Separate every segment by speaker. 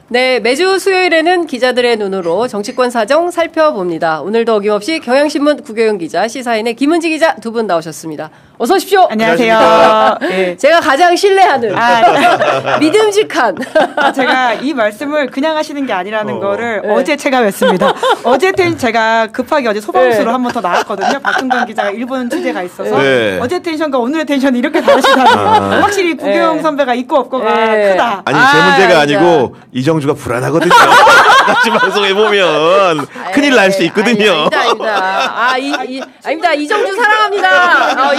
Speaker 1: 네, 매주 수요일에는 기자들의 눈으로 정치권 사정 살펴봅니다. 오늘도 어김없이 경향신문 구교영 기자, 시사인의 김은지 기자 두 분 나오셨습니다. 어서 오십시오.
Speaker 2: 안녕하세요.
Speaker 1: 네. 제가 가장 신뢰하는 믿음직한
Speaker 2: 제가 이 말씀을 그냥 하시는 게 아니라는 거를 어제 체감했습니다. 어제 제가 급하게 어제 소방수로 한 번 더 나왔거든요. 박근건 기자가 일본 취재가 있어서 어제 텐션과 오늘의 텐션이 이렇게 다르시다니 확실히 구교영 선배가 있고 없고가 크다.
Speaker 3: 아니 제 문제가 아니고 이정주가 불안하거든요. 같이 방송해 보면 큰일 날 수 있거든요.
Speaker 1: 아닙니다. 이정주 사랑합니다.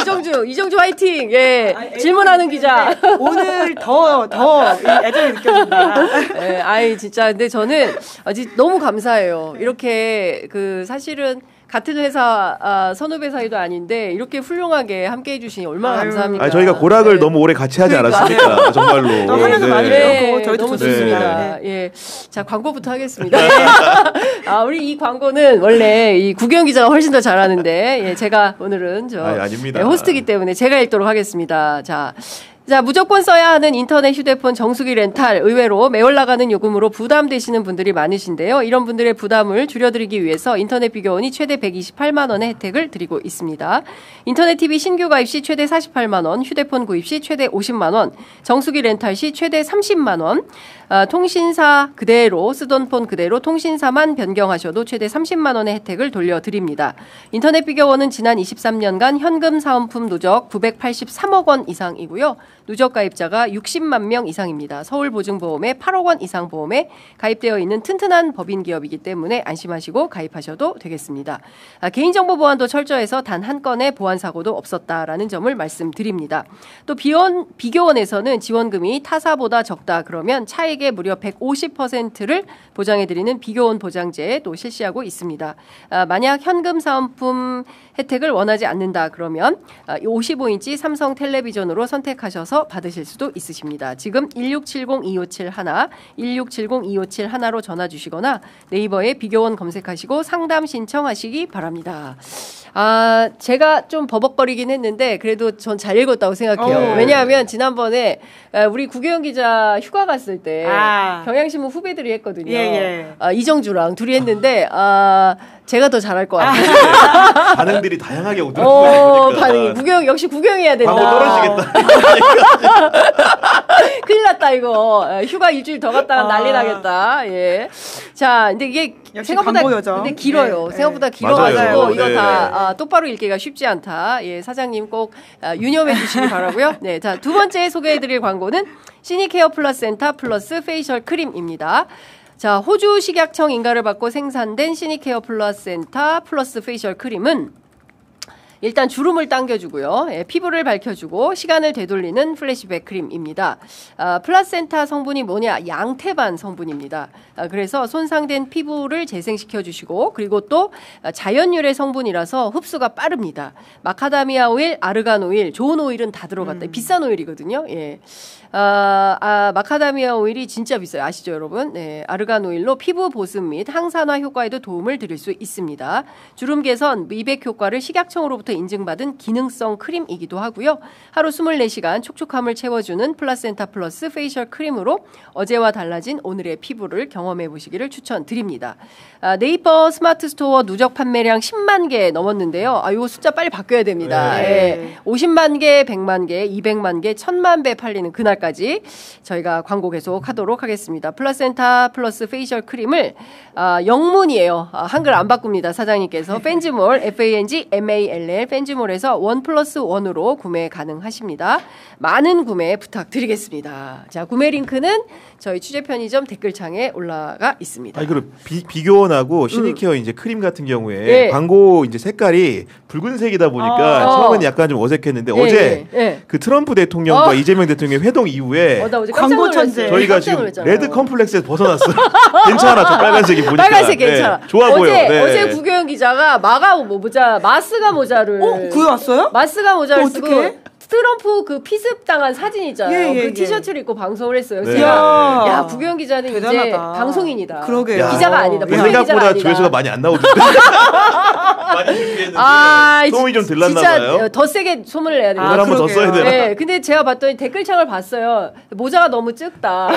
Speaker 1: 이정주 화이팅. 예. 질문하는 기자.
Speaker 2: 오늘 더 애정이 느껴진다.
Speaker 1: 진짜 근데 저는 너무 감사해요. 이렇게 사실은 같은 회사 선후배 사이도 아닌데 이렇게 훌륭하게 함께 해주시니 얼마나 감사합니까.
Speaker 3: 저희가 고락을 너무 오래 같이 하지 않았습니까? 정말로.
Speaker 2: 하면서 많이 배웠고 저희도
Speaker 1: 너무 좋습니다. 예, 자 광고부터 하겠습니다. 우리 이 광고는 원래 이 구경 기자가 훨씬 더 잘하는데 제가 오늘은
Speaker 3: 아닙니다.
Speaker 1: 호스트이기 때문에 제가 읽도록 하겠습니다. 자, 무조건 써야 하는 인터넷 휴대폰 정수기 렌탈 의외로 매월 나가는 요금으로 부담되시는 분들이 많으신데요. 이런 분들의 부담을 줄여드리기 위해서 인터넷 비교원이 최대 128만 원의 혜택을 드리고 있습니다. 인터넷 TV 신규 가입 시 최대 48만 원, 휴대폰 구입 시 최대 50만 원, 정수기 렌탈 시 최대 30만 원, 통신사 그대로 쓰던 폰 그대로 통신사만 변경하셔도 최대 30만 원의 혜택을 돌려드립니다. 인터넷 비교원은 지난 23년간 현금 사은품 누적 983억 원 이상이고요. 누적 가입자가 60만 명 이상입니다. 서울보증보험에 8억 원 이상 보험에 가입되어 있는 튼튼한 법인 기업이기 때문에 안심하시고 가입하셔도 되겠습니다. 개인정보 보안도 철저해서 단 한 건의 보안 사고도 없었다라는 점을 말씀드립니다. 또 비교원에서는 지원금이 타사보다 적다 그러면 차액의 무려 150%를 보장해드리는 비교원 보장제 또 실시하고 있습니다. 만약 현금 사은품 혜택을 원하지 않는다 그러면 55인치 삼성 텔레비전으로 선택하셔서 받으실 수도 있으십니다. 지금 1670-2571, 1670-2571로 전화 주시거나 네이버에 비교원 검색하시고 상담 신청하시기 바랍니다. 제가 좀 버벅거리긴 했는데 그래도 전 잘 읽었다고 생각해요. 왜냐하면 지난번에 우리 구교영 기자 휴가 갔을 때 경향신문 후배들이 했거든요. 이정주랑 둘이 했는데 제가 더 잘할 것 같아요.
Speaker 3: 반응들이 다양하게 오더라고요.
Speaker 1: 반응이 구경 역시 구경해야 된다.
Speaker 3: 광고 떨어지겠다.
Speaker 1: 큰일 났다 이거. 휴가 일주일 더 갔다가 난리 나겠다. 예. 자, 근데 이게 생각보다 근데 길어요. 생각보다 길어가지고 이거 다 똑바로 읽기가 쉽지 않다. 예, 사장님 꼭 유념해 주시기 바라고요. 네, 자, 두 번째 소개해드릴 광고는 시니케어 플러스 센터 플러스 페이셜 크림입니다. 자, 호주 식약청 인가를 받고 생산된 시니케어 플러스 센터 플러스 페이셜 크림은 일단 주름을 당겨주고요. 피부를 밝혀주고 시간을 되돌리는 플래시백 크림입니다. 플라센타 성분이 뭐냐? 양태반 성분입니다. 그래서 손상된 피부를 재생시켜주시고 그리고 또 자연유래 성분이라서 흡수가 빠릅니다. 마카다미아 오일, 아르간 오일, 좋은 오일은 다 들어갔다. 비싼 오일이거든요. 예. 마카다미아 오일이 진짜 비싸요. 아시죠, 여러분? 네, 아르간 오일로 피부 보습 및 항산화 효과에도 도움을 드릴 수 있습니다. 주름 개선, 미백 효과를 식약청으로부터 인증받은 기능성 크림이기도 하고요. 하루 24시간 촉촉함을 채워주는 플라센타 플러스 페이셜 크림으로 어제와 달라진 오늘의 피부를 경험해 보시기를 추천드립니다. 네이버 스마트 스토어 누적 판매량 10만 개 넘었는데요. 이거 숫자 빨리 바뀌어야 됩니다. 네. 50만 개, 100만 개, 200만 개, 1000만 배 팔리는 그날까지 저희가 광고 계속 하도록 하겠습니다. 플라센타 플러스 페이셜 크림을 영문이에요. 한글 안 바꿉니다. 사장님께서 펜즈몰 FANGMALL 펜즈몰에서 1+1으로 구매 가능하십니다. 많은 구매 부탁드리겠습니다. 자, 구매 링크는 저희 취재 편의점 댓글창에 올라가 있습니다.
Speaker 3: 그리고 비교원하고 시니케어 이제 크림 같은 경우에 광고 이제 색깔이 붉은색이다 보니까 처음에는 약간 좀 어색했는데 어제 그 트럼프 대통령과 이재명 대통령의 회동 이후에
Speaker 2: 광고 천재
Speaker 3: 저희가 지금 레드 컴플렉스에서 벗어났어요. 괜찮아, 저 빨간색이 보니까.
Speaker 1: 빨간색 괜찮아.
Speaker 3: 좋아 보여.
Speaker 1: 어제 구교영 기자가 마스가 모자를
Speaker 2: 그거 왔어요?
Speaker 1: 마스가 모자를 쓰고 트럼프 그 피습당한 사진 있잖아요. 그 티셔츠를 입고 방송을 했어요.
Speaker 3: 네.
Speaker 1: 야, 구경 기자는
Speaker 2: 대단하다.
Speaker 1: 이제 방송인이다.
Speaker 2: 그러게요.
Speaker 1: 기자가 아니다.
Speaker 3: 생각보다 조회수가 많이 안 나오던데. 많이 준비했는데 소문이 좀 들렀나 봐요.
Speaker 1: 진짜 더 세게 소문을 내야 됩니다.
Speaker 3: 이걸 한번 더 써야 되나?
Speaker 1: 네, 근데 제가 봤더니 댓글창을 봤어요. 모자가 너무 적다.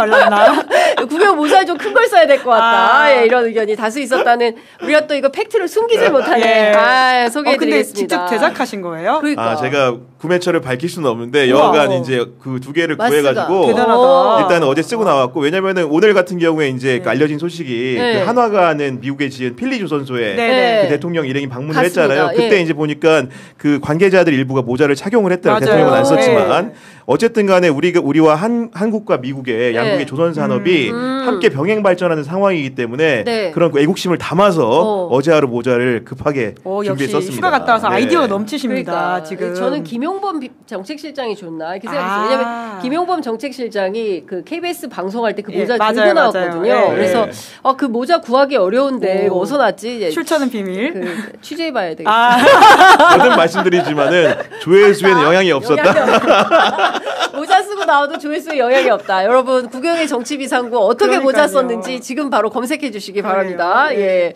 Speaker 2: 말랐나?
Speaker 1: 구경 모자를 좀 큰 걸 써야 될 것 같다. 예, 이런 의견이 다수 있었다는 우리가 또 이거 팩트를 숨기질 못하네. 소개해드리겠습니다.
Speaker 2: 근데 직접 제작하신 거예요?
Speaker 1: 그러니까.
Speaker 3: 제가 구매처를 밝힐 수는 없는데 여하간 이제 그 2개를 구해가지고
Speaker 2: 대단하다.
Speaker 3: 일단 어제 쓰고 나왔고 왜냐면은 오늘 같은 경우에 이제 알려진 소식이 그 한화가는 미국에 지은 필리 조선소에 그 대통령 일행이 방문을 했잖아요. 그때 이제 보니까 그 관계자들 일부가 모자를 착용을 했더라고요. 대통령은 안 썼지만 어쨌든 간에 우리와 한국과 미국의 양국의 조선 산업이 함께 병행 발전하는 상황이기 때문에 그런 애국심을 담아서 어제 하루 모자를 급하게 준비했었습니다.
Speaker 2: 휴가 갔다 와서 아이디어가 넘치십니다.
Speaker 1: 그러니까.
Speaker 2: 지금
Speaker 1: 저는 김용범 정책실장이 좋나 이렇게 생각했어요. 왜냐하면 김용범 정책실장이 그 KBS 방송할 때 그 모자 들고 나왔거든요. 그래서 그 모자 구하기 어려운데 어디서 났지?
Speaker 2: 출처는 비밀.
Speaker 1: 취재해봐야 되겠다.
Speaker 3: 저는 말씀드리지만은 조회수에는 영향이 없었다.
Speaker 1: 모자 쓰고 나와도 조회수에 영향이 없다. 여러분 구경의 정치비상구 어떻게 모자 썼는지 지금 바로 검색해 주시기 바랍니다. 예.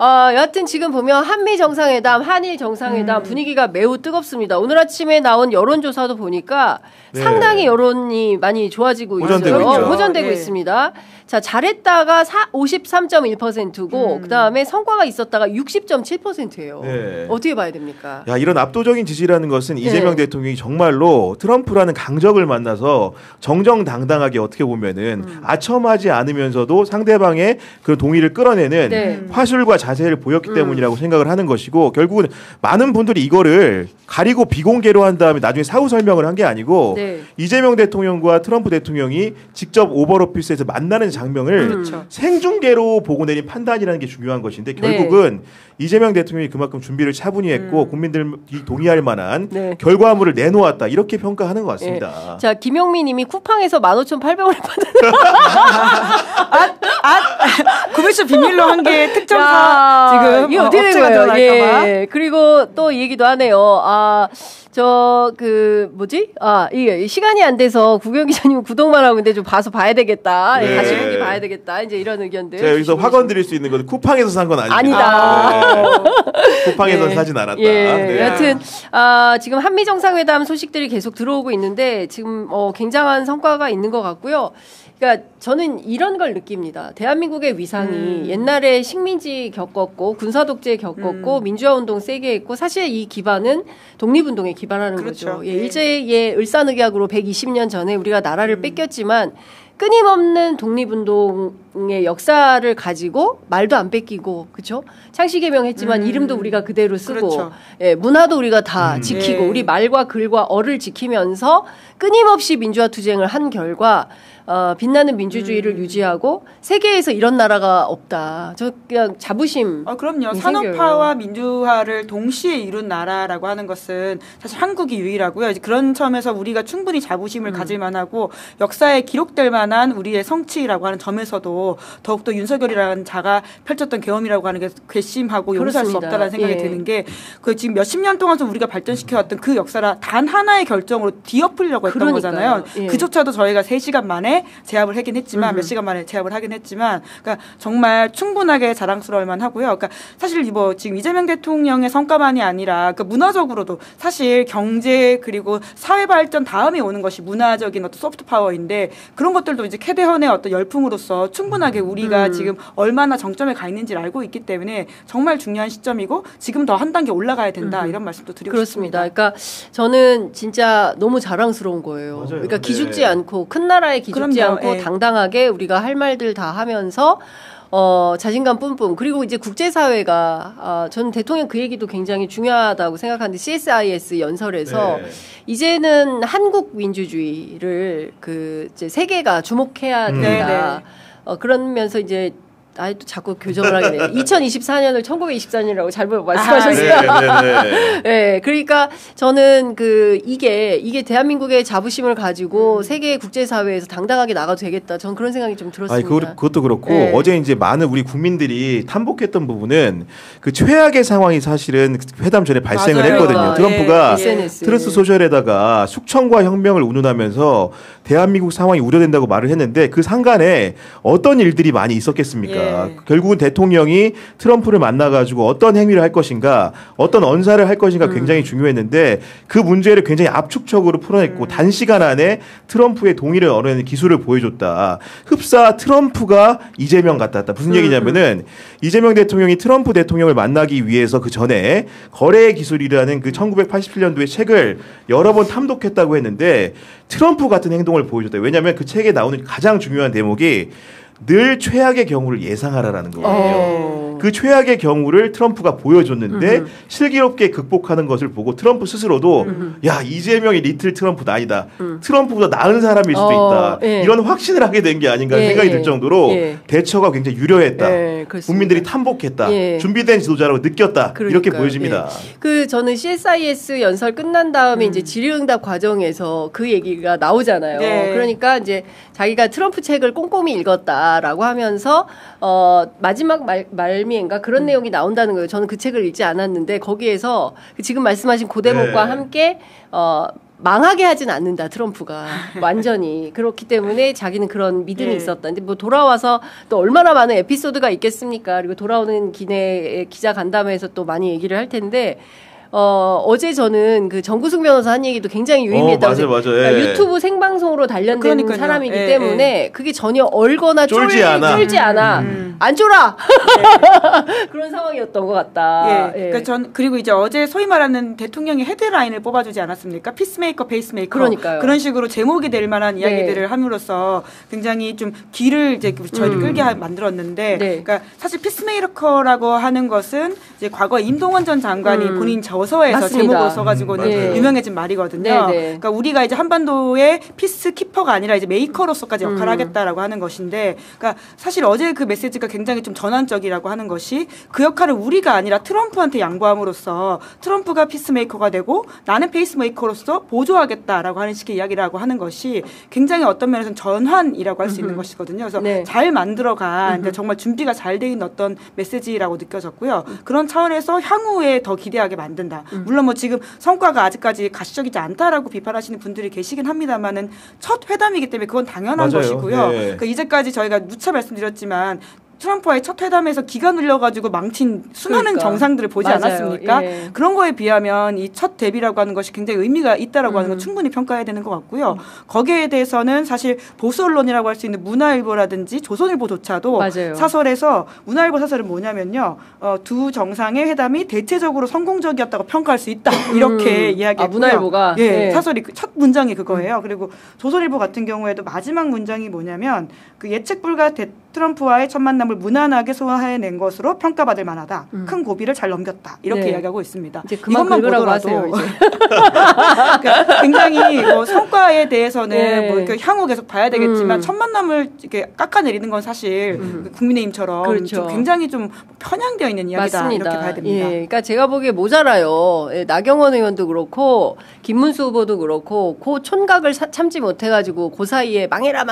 Speaker 1: 여하튼 지금 보면 한미 정상회담, 한일 정상회담 분위기가 매우 뜨겁습니다. 오늘 아침에 나온 여론조사도 보니까 상당히 여론이 많이 좋아지고 있어요. 호전되고 있습니다. 자, 잘했다가 53.1%고 그다음에 성과가 있었다가 60.7%예요. 어떻게 봐야 됩니까?
Speaker 3: 야, 이런 압도적인 지지라는 것은 이재명 대통령이 정말로 트럼프라는 강적을 만나서 정정당당하게 어떻게 보면은 아첨하지 않으면서도 상대방의 그 동의를 끌어내는 화술과 자세를 보였기 때문이라고 생각을 하는 것이고 결국은 많은 분들이 이거를 가리고 비공개로 한 다음에 나중에 사후 설명을 한 게 아니고 이재명 대통령과 트럼프 대통령이 직접 오벌 오피스에서 만나는 장면을 생중계로 보고 내린 판단이라는 게 중요한 것인데 결국은 이재명 대통령이 그만큼 준비를 차분히 했고 국민들이 동의할 만한 결과물을 내놓았다 이렇게 평가하는 것 같습니다.
Speaker 1: 자, 김용민 님이 쿠팡에서 15,800원에 받은
Speaker 2: 구매처 비밀로 한 게 특정사 지금
Speaker 1: 이거 어떻게 된 거예요? 예. 그리고 또 이 얘기도 하네요. 이게 시간이 안 돼서 구경 기자님 구독만 하고 근데 좀 봐야 되겠다. 다시 보기 봐야 되겠다. 이제 이런 의견들.
Speaker 3: 제가 여기서 확언 드릴 수 있는 건 쿠팡에서 산 건 아닙니다.
Speaker 1: 아니다.
Speaker 3: 쿠팡에서 사진 않았다.
Speaker 1: 여하튼 지금 한미 정상회담 소식들이 계속 들어오고 있는데 지금 굉장한 성과가 있는 것 같고요. 그러니까 저는 이런 걸 느낍니다. 대한민국의 위상이 옛날에 식민지 겪었고 군사독재 겪었고 민주화운동 세게 했고 사실 이 기반은 독립운동에 기반하는 거죠. 일제의 을사늑약으로 120년 전에 우리가 나라를 뺏겼지만 끊임없는 독립운동의 역사를 가지고 말도 안 뺏기고 그렇죠? 창씨개명했지만 이름도 우리가 그대로 쓰고 문화도 우리가 다 지키고 우리 말과 글과 어를 지키면서 끊임없이 민주화 투쟁을 한 결과 빛나는 민주주의를 유지하고 세계에서 이런 나라가 없다. 저 그냥 자부심.
Speaker 2: 그럼요. 산업화와 민주화를 동시에 이룬 나라라고 하는 것은 사실 한국이 유일하고요. 그런 점에서 우리가 충분히 자부심을 가질 만하고 역사에 기록될 만한 우리의 성취라고 하는 점에서도 더욱더 윤석열이라는 자가 펼쳤던 경험이라고 하는 게 괘씸하고 용서할 수 없다는 생각이 드는 게 그 지금 몇십 년 동안 우리가 발전시켜왔던 그 역사라 단 하나의 결정으로 뒤엎으려고 했던 거잖아요. 그조차도 저희가 3시간 만에 제압을 하긴 했지만 몇 시간 만에 제압을 하긴 했지만 그러니까 정말 충분하게 자랑스러울 만하고요. 그러니까 사실 지금 이재명 대통령의 성과만이 아니라 그러니까 문화적으로도 사실 경제 그리고 사회 발전 다음에 오는 것이 문화적인 어떤 소프트 파워인데 그런 것들도 이제 캐대헌의 어떤 열풍으로서 충분하게 우리가 지금 얼마나 정점에 가 있는지를 알고 있기 때문에 정말 중요한 시점이고 지금 더 한 단계 올라가야 된다 이런 말씀도 드리고
Speaker 1: 그렇습니다.
Speaker 2: 싶습니다.
Speaker 1: 그러니까 저는 진짜 너무 자랑스러운 거예요. 맞아요. 그러니까 기죽지 않고 큰 나라에 기죽지 않고 당당하게 우리가 할 말들 다 하면서 자신감 뿜뿜. 그리고 이제 국제사회가, 저는 대통령 그 얘기도 굉장히 중요하다고 생각하는데, CSIS 연설에서 이제는 한국 민주주의를 이제 세계가 주목해야 된다. 그러면서 이제 또 자꾸 교정을 하게 돼요. 2024년을 1924년이라고 잘못 말씀하셨어요. 네, 그러니까 저는 이게 대한민국의 자부심을 가지고 세계 국제사회에서 당당하게 나가도 되겠다. 전 그런 생각이 좀 들었습니다.
Speaker 3: 그것도 그렇고 어제 이제 많은 우리 국민들이 탐복했던 부분은 그 최악의 상황이 사실은 회담 전에 발생을 했거든요. 트럼프가 트루스 소셜에다가 숙청과 혁명을 운운하면서 대한민국 상황이 우려된다고 말을 했는데 그 상간에 어떤 일들이 많이 있었겠습니까? 네. 결국은 대통령이 트럼프를 만나가지고 어떤 행위를 할 것인가, 어떤 언사를 할 것인가 굉장히 중요했는데 그 문제를 굉장히 압축적으로 풀어냈고 단시간 안에 트럼프의 동의를 얻어내는 기술을 보여줬다. 흡사 트럼프가 이재명 같다. 무슨 얘기냐면은 이재명 대통령이 트럼프 대통령을 만나기 위해서 그 전에 거래의 기술이라는 그 1987년도의 책을 여러 번 탐독했다고 했는데 트럼프 같은 행동을 보여줬다. 왜냐하면 그 책에 나오는 가장 중요한 대목이 늘 최악의 경우를 예상하라라는 거거든요. 그 최악의 경우를 트럼프가 보여줬는데 슬기롭게 극복하는 것을 보고 트럼프 스스로도 야 이재명이 리틀 트럼프는 아니다. 트럼프보다 나은 사람일 수도 있다. 이런 확신을 하게 된 게 아닌가 생각이 들 정도로 대처가 굉장히 유려했다. 국민들이 탐복했다. 준비된 지도자라고 느꼈다. 이렇게 보여집니다.
Speaker 1: 그 저는 CSIS 연설 끝난 다음에 이제 질의응답 과정에서 그 얘기가 나오잖아요. 그러니까 이제 자기가 트럼프 책을 꼼꼼히 읽었다라고 하면서 마지막 말미엔가 그런 내용이 나온다는 거예요. 저는 그 책을 읽지 않았는데 거기에서 지금 말씀하신 그 대목과 함께 망하게 하진 않는다 트럼프가 완전히. 그렇기 때문에 자기는 그런 믿음이 있었다. 근데 뭐 돌아와서 또 얼마나 많은 에피소드가 있겠습니까? 그리고 돌아오는 기내 기자 간담회에서 또 많이 얘기를 할 텐데 어제 저는 그 정구승 변호사 한 얘기도 굉장히 유의미했다고.
Speaker 3: 맞아요.
Speaker 1: 그러니까 유튜브 생방송으로 단련된 사람이기 때문에 그게 전혀 얼거나 쫄지 않아. 안 쫄아. 그런 상황이었던 것 같다.
Speaker 2: 그러니까 전 그리고 이제 어제 소위 말하는 대통령이 헤드라인을 뽑아주지 않았습니까? 피스메이커, 페이스메이커.
Speaker 1: 그러니까요.
Speaker 2: 그런 식으로 제목이 될 만한 이야기들을 함으로써 굉장히 좀 길을 이제 저희를 끌게 만들었는데, 그러니까 사실 피스메이커라고 하는 것은 이제 과거 임동원 전 장관이 본인 저서에서
Speaker 1: 맞습니다.
Speaker 2: 제목으로 써가지고는 유명해진 말이거든요. 그러니까 우리가 이제 한반도의 피스키퍼가 아니라 이제 메이커로서까지 역할을 하겠다라고 하는 것인데, 그러니까 사실 어제 그 메시지가 굉장히 좀 전환적이라고 하는 것이 그 역할을 우리가 아니라 트럼프한테 양보함으로써 트럼프가 피스메이커가 되고 나는 페이스메이커로서 보조하겠다라고 하는 식의 이야기라고 하는 것이 굉장히 어떤 면에서는 전환이라고 할 수 있는 것이거든요. 그래서 잘 만들어간 정말 준비가 잘 돼 있는 어떤 메시지라고 느껴졌고요. 그런 차원에서 향후에 더 기대하게 만든다. 물론 뭐 지금 성과가 아직까지 가시적이지 않다라고 비판하시는 분들이 계시긴 합니다만은 첫 회담이기 때문에 그건 당연한 것이고요. 그러니까 이제까지 저희가 누차 말씀드렸지만 트럼프와의 첫 회담에서 기가 눌려가지고 망친 수많은 정상들을 보지 않았습니까? 그런 거에 비하면 이 첫 데뷔라고 하는 것이 굉장히 의미가 있다라고 하는 건 충분히 평가해야 되는 것 같고요. 거기에 대해서는 사실 보수 언론이라고 할 수 있는 문화일보라든지 조선일보조차도 사설에서 문화일보 사설은 뭐냐면요. 두 정상의 회담이 대체적으로 성공적이었다고 평가할 수 있다. 이렇게 이야기했고요.
Speaker 1: 문화일보가?
Speaker 2: 사설이 첫 문장이 그거예요. 그리고 조선일보 같은 경우에도 마지막 문장이 뭐냐면 그 예측 불가 트럼프와의 첫 만남을 무난하게 소화해낸 것으로 평가받을 만하다. 큰 고비를 잘 넘겼다. 이렇게 이야기하고 있습니다.
Speaker 1: 이제 이것만 보더라도 하세요, 이제.
Speaker 2: 그러니까 굉장히 뭐 성과에 대해서는 뭐 향후 계속 봐야 되겠지만 첫 만남을 이렇게 깎아내리는 건 사실 국민의힘처럼 좀 굉장히 좀 편향되어 있는 이야기다.
Speaker 1: 맞습니다.
Speaker 2: 이렇게 봐야 됩니다.
Speaker 1: 그러니까 제가 보기에 모자라요. 나경원 의원도 그렇고 김문수 후보도 그렇고 그 촌각을 참지 못해가지고 그 사이에 망해라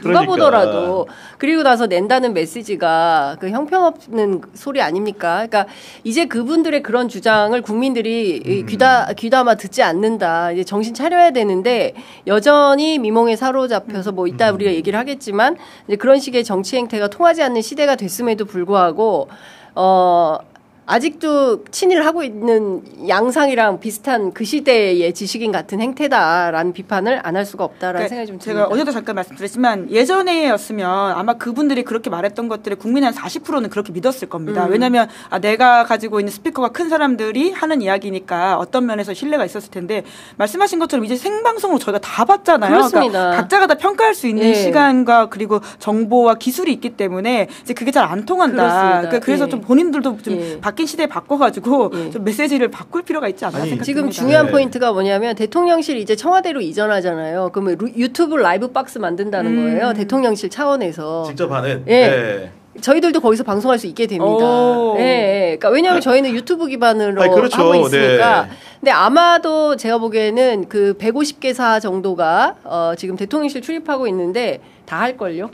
Speaker 1: 누가 보더라도. 그리고 나서 낸다는 메시지가 그 형편없는 소리 아닙니까? 그러니까 이제 그분들의 그런 주장을 국민들이 귀담아 듣지 않는다. 이제 정신 차려야 되는데 여전히 미몽에 사로잡혀서 뭐 이따 우리가 얘기를 하겠지만 이제 그런 식의 정치 행태가 통하지 않는 시대가 됐음에도 불구하고 아직도 친일을 하고 있는 양상이랑 비슷한 그 시대의 지식인 같은 행태다라는 비판을 안 할 수가 없다라는 생각이 좀 듭니다.
Speaker 2: 제가 어제도 잠깐 말씀드렸지만 예전에였으면 아마 그분들이 그렇게 말했던 것들을 국민의 한 40%는 그렇게 믿었을 겁니다. 왜냐하면 내가 가지고 있는 스피커가 큰 사람들이 하는 이야기니까 어떤 면에서 신뢰가 있었을 텐데 말씀하신 것처럼 이제 생방송으로 저희가 다 봤잖아요.
Speaker 1: 그렇습니다.
Speaker 2: 그러니까 각자가 다 평가할 수 있는 시간과 그리고 정보와 기술이 있기 때문에 이제 그게 잘 안 통한다. 그러니까 그래서 좀 본인들도 좀 바뀐 시대에 바꿔가지고 좀 메시지를 바꿀 필요가 있지 않나 생각합니다.
Speaker 1: 지금 중요한 포인트가 뭐냐면 대통령실 이제 청와대로 이전하잖아요. 그러면 유튜브 라이브 박스 만든다는 거예요. 대통령실 차원에서.
Speaker 3: 직접 하는.
Speaker 1: 저희들도 거기서 방송할 수 있게 됩니다. 그러니까 왜냐하면 저희는 유튜브 기반으로 하고 있으니까 근데 아마도 제가 보기에는 그 150개사 정도가 지금 대통령실 출입하고 있는데 다 할걸요?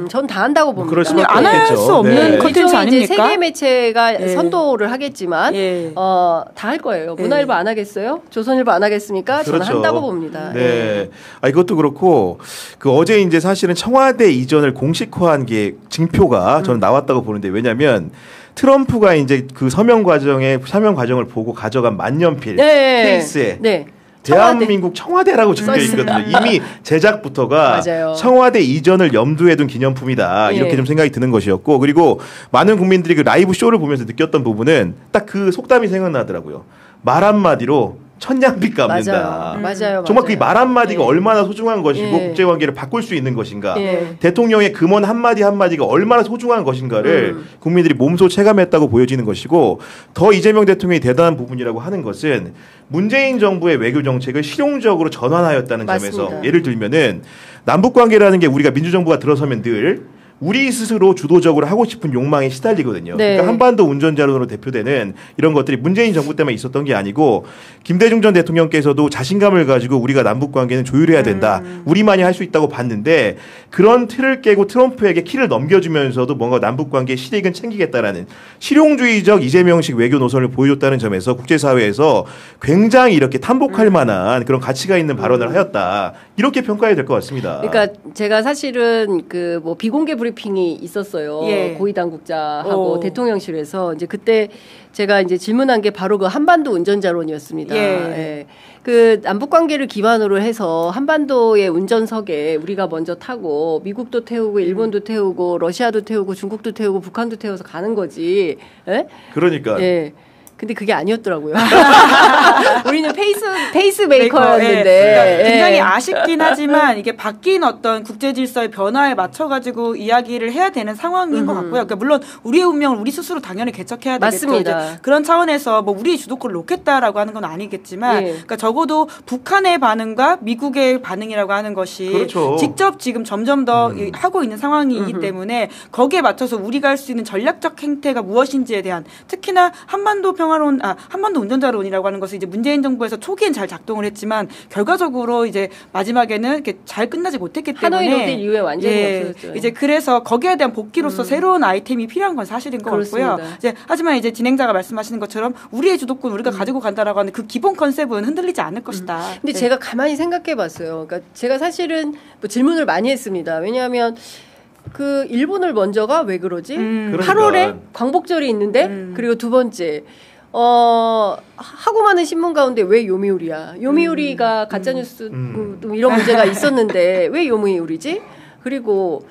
Speaker 1: 전 다 한다고 봅니다.
Speaker 3: 그럴 수밖에
Speaker 2: 안 할 수 없는 콘텐츠 아닙니까?
Speaker 1: 이제 세계 매체가 선도를 하겠지만 다 할 거예요. 문화일보 안 하겠어요? 조선일보 안 하겠습니까?
Speaker 3: 그렇죠.
Speaker 1: 저는 한다고 봅니다.
Speaker 3: 네. 이것도 그렇고 그 어제 이제 사실은 청와대 이전을 공식화한 게 징표가 저는 나왔다고 보는데 왜냐하면 트럼프가 이제 그 서명 과정을 보고 가져간 만년필 케이스에 대한민국 청와대라고 적혀 있거든요. 이미 제작부터가
Speaker 1: 맞아요.
Speaker 3: 청와대 이전을 염두에 둔 기념품이다. 이렇게 좀 생각이 드는 것이었고 그리고 많은 국민들이 그 라이브 쇼를 보면서 느꼈던 부분은 딱 그 속담이 생각나더라고요. 말 한마디로 천냥빚 갚는다.
Speaker 1: 맞아요.
Speaker 3: 정말 그 말 한마디가 얼마나 소중한 것이고 국제관계를 바꿀 수 있는 것인가. 대통령의 금원 한마디 한마디가 얼마나 소중한 것인가를 국민들이 몸소 체감했다고 보여지는 것이고 더 이재명 대통령이 대단한 부분이라고 하는 것은 문재인 정부의 외교 정책을 실용적으로 전환하였다는
Speaker 1: 맞습니다.
Speaker 3: 점에서 예를 들면은 남북관계라는 게 우리가 민주정부가 들어서면 늘 우리 스스로 주도적으로 하고 싶은 욕망에 시달리거든요. 그러니까 한반도 운전자론으로 대표되는 이런 것들이 문재인 정부 때만 있었던 게 아니고 김대중 전 대통령께서도 자신감을 가지고 우리가 남북관계는 조율해야 된다. 우리만이 할 수 있다고 봤는데 그런 틀을 깨고 트럼프에게 키를 넘겨주면서도 뭔가 남북관계의 실익은 챙기겠다라는 실용주의적 이재명식 외교 노선을 보여줬다는 점에서 국제사회에서 굉장히 이렇게 탐복할 만한 그런 가치가 있는 발언을 하였다. 이렇게 평가해야 될 것 같습니다.
Speaker 1: 그러니까 제가 사실은 그 뭐 비공개 브리핑이 있었어요. 고위 당국자하고 대통령실에서 이제 그때 제가 이제 질문한 게 바로 그 한반도 운전자론이었습니다. 그 남북 관계를 기반으로 해서 한반도의 운전석에 우리가 먼저 타고 미국도 태우고 일본도 태우고 러시아도 태우고 중국도 태우고 북한도 태워서 가는 거지.
Speaker 3: 그러니까.
Speaker 1: 근데 그게 아니었더라고요. 우리는 페이스메이커였는데.
Speaker 2: 그러니까 굉장히 아쉽긴 하지만 이게 바뀐 어떤 국제 질서의 변화에 맞춰가지고 이야기를 해야 되는 상황인 것 같고요. 그러니까 물론 우리의 운명을 우리 스스로 당연히 개척해야 되겠죠.
Speaker 1: 맞습니다.
Speaker 2: 그런 차원에서 뭐 우리의 주도권을 놓겠다라고 하는 건 아니겠지만, 그러니까 적어도 북한의 반응과 미국의 반응이라고 하는 것이
Speaker 3: 그렇죠.
Speaker 2: 직접 지금 점점 더 하고 있는 상황이기 때문에 거기에 맞춰서 우리가 할 수 있는 전략적 행태가 무엇인지에 대한 특히나 한반도 운전자론이라고 하는 것은 이제 문재인 정부에서 초기엔 잘 작동을 했지만 결과적으로 이제 마지막에는 이렇게 잘 끝나지 못했기 때문에
Speaker 1: 하노이 로딜 이후에 완전히 없어졌죠.
Speaker 2: 이제 그래서 거기에 대한 복귀로서 새로운 아이템이 필요한 건 사실인 것 같고요. 하지만 이제 진행자가 말씀하시는 것처럼 우리의 주도권 우리가 가지고 간다라고 하는 그 기본 컨셉은 흔들리지 않을 것이다.
Speaker 1: 근데 제가 가만히 생각해봤어요. 그러니까 제가 사실은 뭐 질문을 많이 했습니다. 왜냐하면 그 일본을 먼저가 왜 그러지? 8월에 광복절이 있는데 그리고 두 번째 하고 많은 신문 가운데 왜 요미우리야? 요미우리가 가짜뉴스 이런 문제가 있었는데 왜 요미우리지? 그리고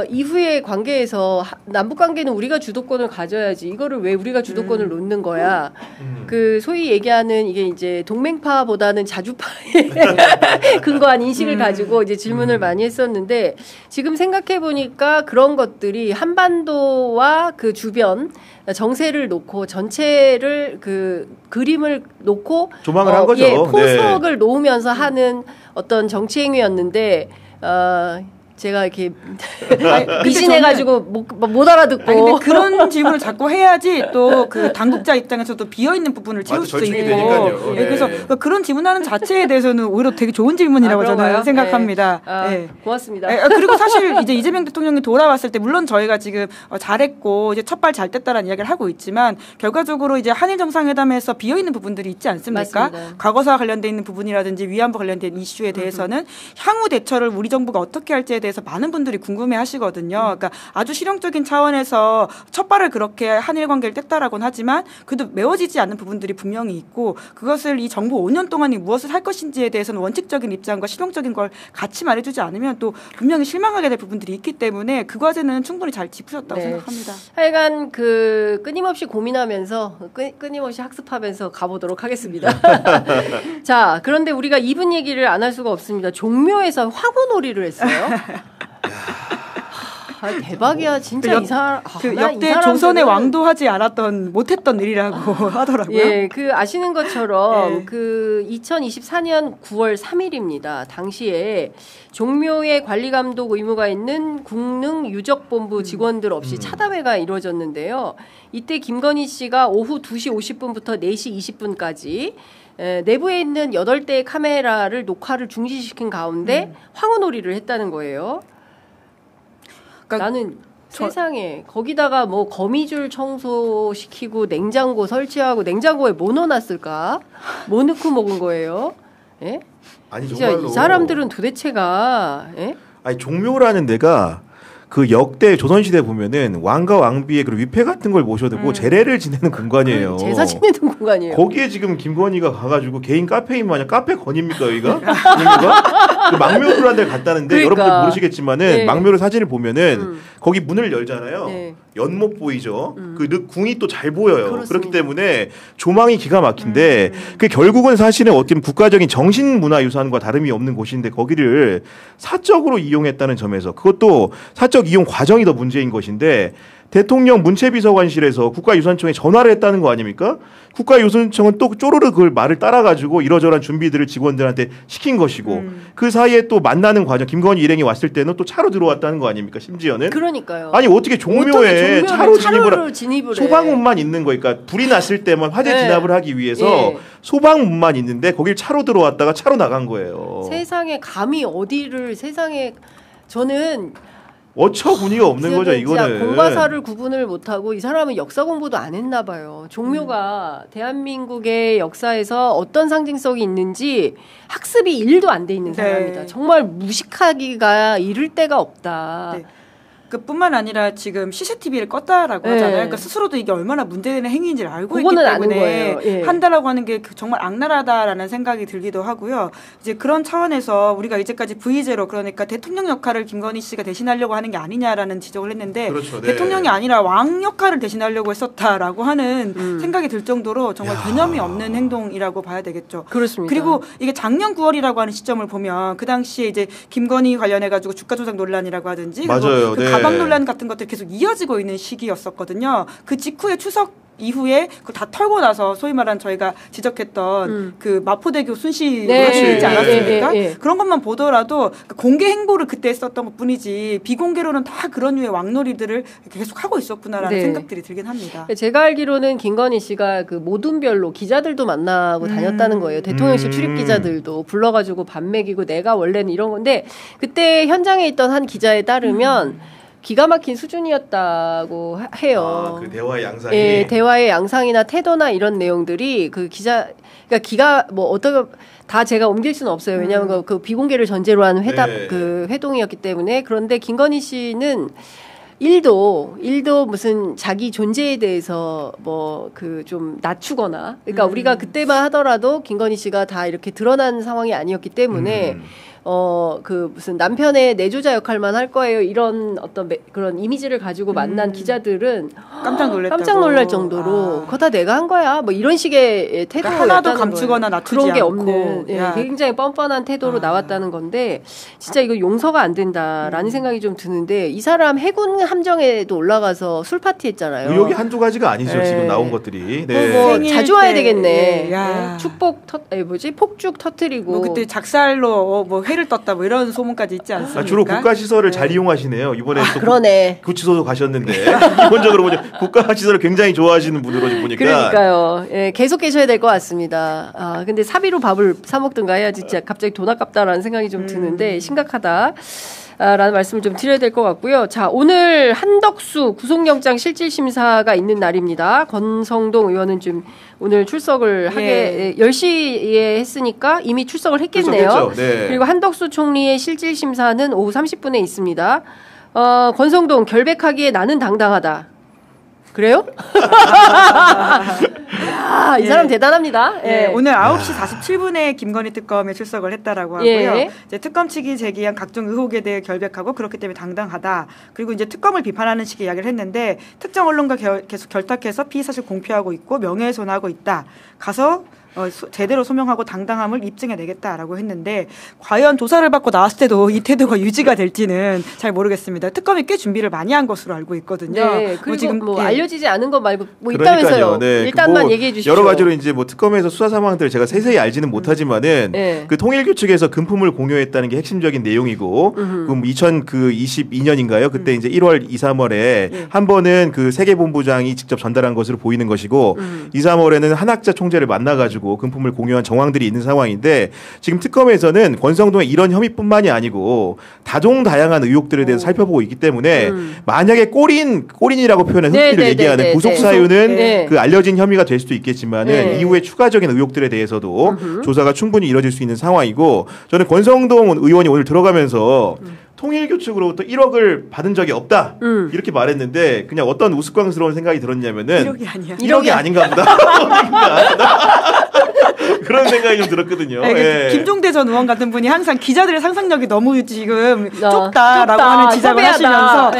Speaker 1: 이후의 관계에서 남북 관계는 우리가 주도권을 가져야지 이거를 왜 우리가 주도권을 놓는 거야? 그 소위 얘기하는 이게 이제 동맹파보다는 자주파에 근거한 인식을 가지고 이제 질문을 많이 했었는데 지금 생각해 보니까 그런 것들이 한반도와 그 주변 정세를 놓고 전체를 그 그림을 놓고
Speaker 3: 조망을 한 거죠.
Speaker 1: 포석을 놓으면서 하는 어떤 정치 행위였는데 제가 이렇게 미진해가지고 못 알아듣고.
Speaker 2: 근데 그런 질문을 자꾸 해야지 또 그 당국자 입장에서도 비어있는 부분을 채울 수 있고. 그래서 그런 질문하는 자체에 대해서는 오히려 되게 좋은 질문이라고 저는 생각합니다.
Speaker 1: 고맙습니다.
Speaker 2: 그리고 사실 이제 이재명 대통령이 돌아왔을 때 물론 저희가 지금 잘했고 이제 첫발 잘 뗐다라는 이야기를 하고 있지만 결과적으로 이제 한일 정상회담에서 비어있는 부분들이 있지 않습니까?
Speaker 1: 맞습니다.
Speaker 2: 과거사와 관련돼 있는 부분이라든지 위안부 관련된 이슈에 대해서는 향후 대처를 우리 정부가 어떻게 할지에 대해서 많은 분들이 궁금해하시거든요. 그러니까 아주 실용적인 차원에서 첫발을 그렇게 한일 관계를 뗐다라고는 하지만 그래도 메워지지 않는 부분들이 분명히 있고 그것을 이 정부 5년 동안이 무엇을 할 것인지에 대해서는 원칙적인 입장과 실용적인 걸 같이 말해주지 않으면 또 분명히 실망하게 될 부분들이 있기 때문에 그 과제는 충분히 잘 짚으셨다고 생각합니다.
Speaker 1: 하여간 그 끊임없이 고민하면서 끊임없이 학습하면서 가보도록 하겠습니다. 자, 그런데 우리가 이분 얘기를 안 할 수가 없습니다. 종묘에서 황후놀이를 했어요. 대박이야 진짜. 이 사람
Speaker 2: 역대 조선의 왕도 하지 않았던 못했던 일이라고 하더라고요.
Speaker 1: 예, 그 아시는 것처럼 그 2024년 9월 3일입니다. 당시에 종묘의 관리 감독 의무가 있는 국능 유적본부 직원들 없이 차담회가 이루어졌는데요. 이때 김건희 씨가 오후 2시 50분부터 4시 20분까지 내부에 있는 8대의 카메라를 녹화를 중지시킨 가운데 황후놀이를 했다는 거예요. 그러니까 나는 세상에 거기다가 뭐 거미줄 청소시키고 냉장고 설치하고 냉장고에 뭐 넣어놨을까? 뭐 넣고 먹은 거예요? 예?
Speaker 3: 아니 정말로
Speaker 1: 이 사람들은 도대체가
Speaker 3: 아니 종묘라는 데가 그 역대 조선시대 보면은 왕과 왕비의 그 위패 같은 걸 모셔두고 제례를 지내는 공간이에요.
Speaker 1: 제사 지내는 공간이에요.
Speaker 3: 거기에 지금 김건희가 가가지고 개인 카페인 마냥 카페 건입니까 여기가? 그 망묘를 한 데를 갔다는데
Speaker 1: 그러니까.
Speaker 3: 여러분들 모르시겠지만은 망묘를 사진을 보면은 거기 문을 열잖아요. 연못 보이죠. 그 궁이 또 잘 보여요.
Speaker 1: 그렇습니다.
Speaker 3: 그렇기 때문에 조망이 기가 막힌데 그 결국은 사실은 어떻게 보면 국가적인 정신문화유산과 다름이 없는 곳인데 거기를 사적으로 이용했다는 점에서 그것도 사적 이용 과정이 더 문제인 것인데 대통령 문체비서관실에서 국가유산청에 전화를 했다는 거 아닙니까? 국가유산청은 또 쪼르르 그걸 말을 따라가지고 이러저러한 준비들을 직원들한테 시킨 것이고 그 사이에 또 만나는 과정 김건희 일행이 왔을 때는 또 차로 들어왔다는 거 아닙니까? 심지어는
Speaker 1: 그러니까요.
Speaker 3: 아니 어떻게 종묘에 차로
Speaker 1: 진입을
Speaker 3: 소방문만 있는 거 그러니까 불이 났을 때만 화재 진압을 하기 위해서 소방문만 있는데 거길 차로 들어왔다가 차로 나간 거예요.
Speaker 1: 세상에 감히 어디를 세상에 저는
Speaker 3: 어처구니가 없는 거죠 이거는.
Speaker 1: 공과사를 구분을 못하고 이 사람은 역사 공부도 안 했나 봐요. 종묘가 대한민국의 역사에서 어떤 상징성이 있는지 학습이 1도 안 돼 있는 사람이다. 정말 무식하기가 이를 데가 없다.
Speaker 2: 네. 뿐만 아니라 지금 CCTV를 껐다라고 하잖아요. 그러니까 스스로도 이게 얼마나 문제되는 행위인지를 알고 있기 때문에 한다라고 하는 게 정말 악랄하다라는 생각이 들기도 하고요. 이제 그런 차원에서 우리가 이제까지 V0 그러니까 대통령 역할을 김건희 씨가 대신하려고 하는 게 아니냐라는 지적을 했는데
Speaker 3: 그렇죠,
Speaker 2: 대통령이 아니라 왕 역할을 대신하려고 했었다라고 하는 생각이 들 정도로 정말 개념이 없는 행동이라고 봐야 되겠죠.
Speaker 1: 그렇습니다.
Speaker 2: 그리고 이게 작년 9월이라고 하는 시점을 보면 그 당시에 이제 김건희 관련해가지고 주가 조작 논란이라고 하든지
Speaker 3: 맞아요.
Speaker 2: 가방 논란 같은 것들이 계속 이어지고 있는 시기였었거든요. 그 직후에 추석 이후에 그걸 다 털고 나서 소위 말한 저희가 지적했던 그 마포대교 순시 있지 않았습니까? 그런 것만 보더라도 공개 행보를 그때 했었던 것뿐이지 비공개로는 다 그런 류의 왕놀이들을 계속 하고 있었구나라는 생각들이 들긴 합니다.
Speaker 1: 제가 알기로는 김건희 씨가 그 모둠별로 기자들도 만나고 다녔다는 거예요. 대통령실 출입 기자들도 불러가지고 밥 먹이고 내가 원래는 이런 건데 그때 현장에 있던 한 기자에 따르면 기가 막힌 수준이었다고 해요.
Speaker 3: 그 대화의 양상이.
Speaker 1: 예, 대화의 양상이나 태도나 이런 내용들이 그 그러니까 뭐 어떻게 다 제가 옮길 수는 없어요. 왜냐하면 그 비공개를 전제로 한 그 회동이었기 때문에. 그런데 김건희 씨는 일도 무슨 자기 존재에 대해서 뭐 그 좀 낮추거나 그러니까 우리가 그때만 하더라도 김건희 씨가 다 이렇게 드러난 상황이 아니었기 때문에 그 무슨 남편의 내조자 역할만 할 거예요. 이런 어떤 그런 이미지를 가지고 만난 기자들은 깜짝 놀랄 정도로 그거 다 내가 한 거야. 뭐 이런 식의 태도였다는
Speaker 2: 그러니까 하나도 감추거나 낮추지
Speaker 1: 그런 게
Speaker 2: 않고.
Speaker 1: 없는 굉장히 뻔뻔한 태도로 나왔다는 건데 진짜 이거 용서가 안 된다라는 생각이 좀 드는데 이 사람 해군 함정에도 올라가서 술 파티 했잖아요.
Speaker 3: 의혹이 한두 가지가 아니죠. 지금 나온 것들이.
Speaker 1: 뭐 자주 와야 되겠네. 폭죽 터뜨리고
Speaker 2: 뭐 그때 작살로 뭐 회를 떴다 뭐 이런 소문까지 있지 않습니까?
Speaker 3: 주로 국가 시설을 잘 이용하시네요. 이번에 또
Speaker 1: 그러네.
Speaker 3: 구치소도 가셨는데 기본적으로 보면 국가 시설을 굉장히 좋아하시는 분으로 보니까
Speaker 1: 그러니까요. 예, 계속 계셔야 될 것 같습니다. 근데 사비로 밥을 사 먹든가 해야지 진짜 갑자기 돈 아깝다라는 생각이 좀 드는데 심각하다. 라는 말씀을 좀 드려야 될 것 같고요. 자, 오늘 한덕수 구속영장 실질심사가 있는 날입니다. 권성동 의원은 좀 오늘 출석을 하게 10시에 했으니까 이미 출석을 했겠네요. 그리고 한덕수 총리의 실질심사는 오후 30분에 있습니다. 권성동 결백하기에 나는 당당하다. 그래요? 이 사람 대단합니다.
Speaker 2: 오늘 9시 47분에 김건희 특검에 출석을 했다라고 하고요. 이제 특검 측이 제기한 각종 의혹에 대해 결백하고 그렇기 때문에 당당하다. 그리고 이제 특검을 비판하는 식의 이야기를 했는데 특정 언론과 계속 결탁해서 피의사실 공표하고 있고 명예훼손하고 있다. 가서 제대로 소명하고 당당함을 입증해내겠다라고 했는데 과연 조사를 받고 나왔을 때도 이 태도가 유지가 될지는 잘 모르겠습니다. 특검이 꽤 준비를 많이 한 것으로 알고 있거든요.
Speaker 1: 네, 그리고 지금 알려지지 않은 것 말고 있다면서요.
Speaker 3: 네,
Speaker 1: 일단만 얘기해 주시죠.
Speaker 3: 여러 가지로 이제 특검에서 수사 상황들 제가 세세히 알지는 못하지만은 그 통일교 측에서 금품을 공유했다는 게 핵심적인 내용이고, 그럼 2022년인가요? 그때 이제 1월, 2, 3월에 한 번은 그 세계본부장이 직접 전달한 것으로 보이는 것이고, 2, 3월에는 한학자 총재를 만나가지고 금품을 공유한 정황들이 있는 상황인데, 지금 특검에서는 권성동의 이런 혐의뿐만이 아니고 다종다양한 의혹들에 대해서 살펴보고 있기 때문에 만약에 꼬린이라고 표현한 흑기를 얘기하는 구속 사유는 그 알려진 혐의가 될 수도 있겠지만은 이후에 추가적인 의혹들에 대해서도 조사가 충분히 이뤄질 수 있는 상황이고, 저는 권성동 의원이 오늘 들어가면서 통일교 측으로부터 1억을 받은 적이 없다 이렇게 말했는데 그냥 어떤 우스꽝스러운 생각이 들었냐면은
Speaker 2: 1억이 아니야.
Speaker 3: 1억이 아닌가 보다. 그런 생각이 좀 들었거든요.
Speaker 2: 네, 김종대 전 의원 같은 분이 항상 기자들의 상상력이 너무 지금 좁다라고 하는 지적을 하시면서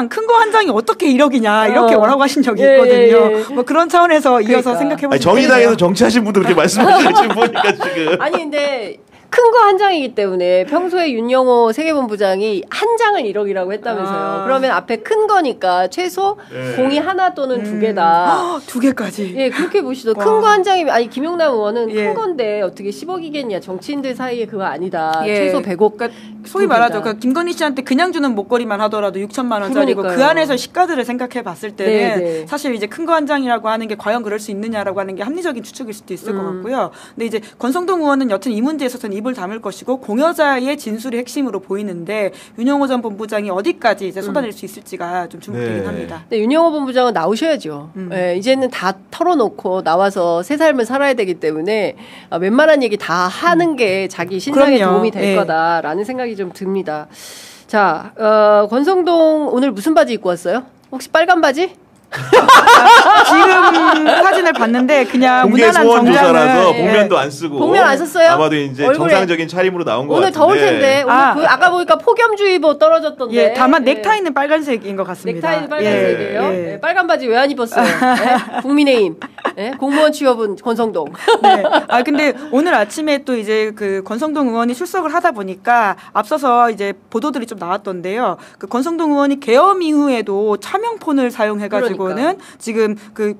Speaker 2: 큰 거 한 장이 어떻게 1억이냐 이렇게 뭐라고 하신 적이 있거든요. 뭐 그런 차원에서 이어서 생각해보시면
Speaker 3: 정의당에서 정치하신 분들 그렇게 말씀하시는 보니까 지금.
Speaker 1: 아니 근데 큰 거 한 장이기 때문에 평소에 윤영호 세계본부장이 한 장을 1억이라고 했다면서요. 그러면 앞에 큰 거니까 최소 공이 하나 또는 두 개다.
Speaker 2: 두 개까지.
Speaker 1: 예, 그렇게 보시죠. 큰 거 한 장이면 아니 김용남 의원은 큰 건데 어떻게 10억이겠냐. 정치인들 사이에 그거 아니다. 최소 100억.
Speaker 2: 그러니까 소위 말하죠. 그러니까 김건희 씨한테 그냥 주는 목걸이만 하더라도 6천만 원짜리고 그 안에서 시가들을 생각해 봤을 때는 사실 이제 큰 거 한 장이라고 하는 게 과연 그럴 수 있느냐라고 하는 게 합리적인 추측일 수도 있을 것 같고요. 근데 이제 권성동 의원은 여튼 이 문제에 있어서는 입을 담을 것이고 공여자의 진술이 핵심으로 보이는데 윤영호 전 본부장이 어디까지 이제 쏟아낼 수 있을지가 좀 주목되긴 합니다.
Speaker 1: 네, 윤영호 본부장은 나오셔야죠. 네, 이제는 다 털어놓고 나와서 새 삶을 살아야 되기 때문에 웬만한 얘기 다 하는 게 자기 신상에 도움이 될 거다라는 생각이 좀 듭니다. 자, 권성동 오늘 무슨 바지 입고 왔어요? 혹시 빨간 바지?
Speaker 2: 지금 사진을 봤는데 그냥 무난한
Speaker 3: 정장을 복면도 안 쓰고
Speaker 1: 복면 안 썼어요?
Speaker 3: 아마도 이제 정상적인 차림으로 나온 것
Speaker 1: 오늘
Speaker 3: 같은데
Speaker 1: 더울 텐데 오늘 아까 보니까 폭염주의보 떨어졌던데
Speaker 2: 다만 넥타이는 빨간색인 것 같습니다.
Speaker 1: 넥타이는 빨간색이에요? 네, 빨간 바지 왜 안 입었어요? 국민의힘 공무원 취업은 권성동.
Speaker 2: 근데 오늘 아침에 또 이제 그 권성동 의원이 출석을 하다 보니까 앞서서 이제 보도들이 좀 나왔던데요. 그 권성동 의원이 계엄 이후에도 차명폰을 사용해가지고 는 지금 그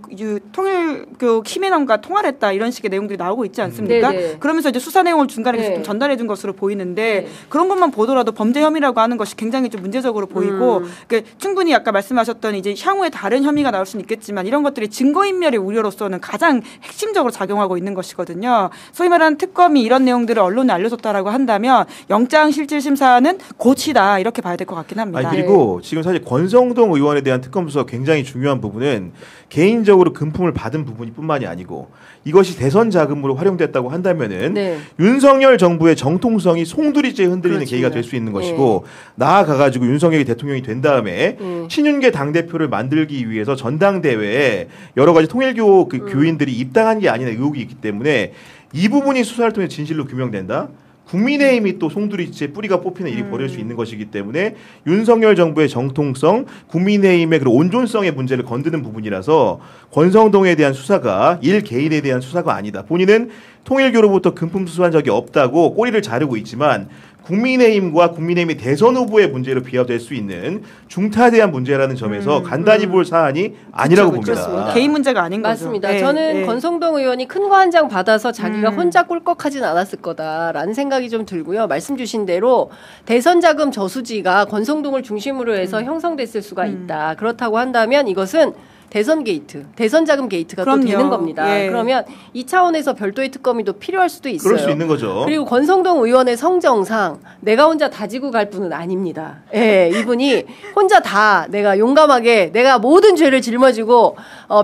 Speaker 2: 통일교 김해남과 통화를 했다 이런 식의 내용들이 나오고 있지 않습니까? 그러면서 이제 수사 내용을 중간에 계속 좀 전달해 준 것으로 보이는데 그런 것만 보더라도 범죄 혐의라고 하는 것이 굉장히 좀 문제적으로 보이고 그러니까 충분히 아까 말씀하셨던 이제 향후에 다른 혐의가 나올 수는 있겠지만 이런 것들이 증거인멸의 우려로서는 가장 핵심적으로 작용하고 있는 것이거든요. 소위 말하는 특검이 이런 내용들을 언론에 알려줬다라고 한다면 영장실질심사는 고치다 이렇게 봐야 될 것 같긴 합니다.
Speaker 3: 그리고 지금 사실 권성동 의원에 대한 특검 수사 굉장히 중요한 부분은 개인적으로 금품을 받은 부분이 뿐만이 아니고 이것이 대선 자금으로 활용됐다고 한다면은 윤석열 정부의 정통성이 송두리째 흔들리는 계기가 될 수 있는 것이고 나아가가지고 윤석열이 대통령이 된 다음에 친윤계 당대표를 만들기 위해서 전당대회에 여러 가지 통일교 교인들이 입당한 게 아니라 의혹이 있기 때문에 이 부분이 수사를 통해 진실로 규명된다? 국민의힘이 또 송두리째 뿌리가 뽑히는 일이 벌일 수 있는 것이기 때문에 윤석열 정부의 정통성, 국민의힘의 그런 온존성의 문제를 건드는 부분이라서 권성동에 대한 수사가 일 개인에 대한 수사가 아니다. 본인은 통일교로부터 금품 수수한 적이 없다고 꼬리를 자르고 있지만 국민의힘과 국민의힘의 대선 후보의 문제로 비화될 수 있는 중타대한 문제라는 점에서 간단히 볼 사안이 아니라고 봅니다.
Speaker 2: 그렇습니다. 개인 문제가 아닌 거죠.
Speaker 1: 맞습니다. 저는 권성동 의원이 큰 거 한 장 받아서 자기가 혼자 꿀꺽하진 않았을 거다라는 생각이 좀 들고요. 말씀 주신 대로 대선 자금 저수지가 권성동을 중심으로 해서 형성됐을 수가 있다. 그렇다고 한다면 이것은 대선 게이트, 대선 자금 게이트가 또 되는 겁니다. 그러면 이 차원에서 별도의 특검이 또 필요할 수도 있어요.
Speaker 3: 그럴 수 있는 거죠.
Speaker 1: 그리고 권성동 의원의 성정상 내가 혼자 다지고 갈 분은 아닙니다. 이분이 혼자 다 내가 용감하게 내가 모든 죄를 짊어지고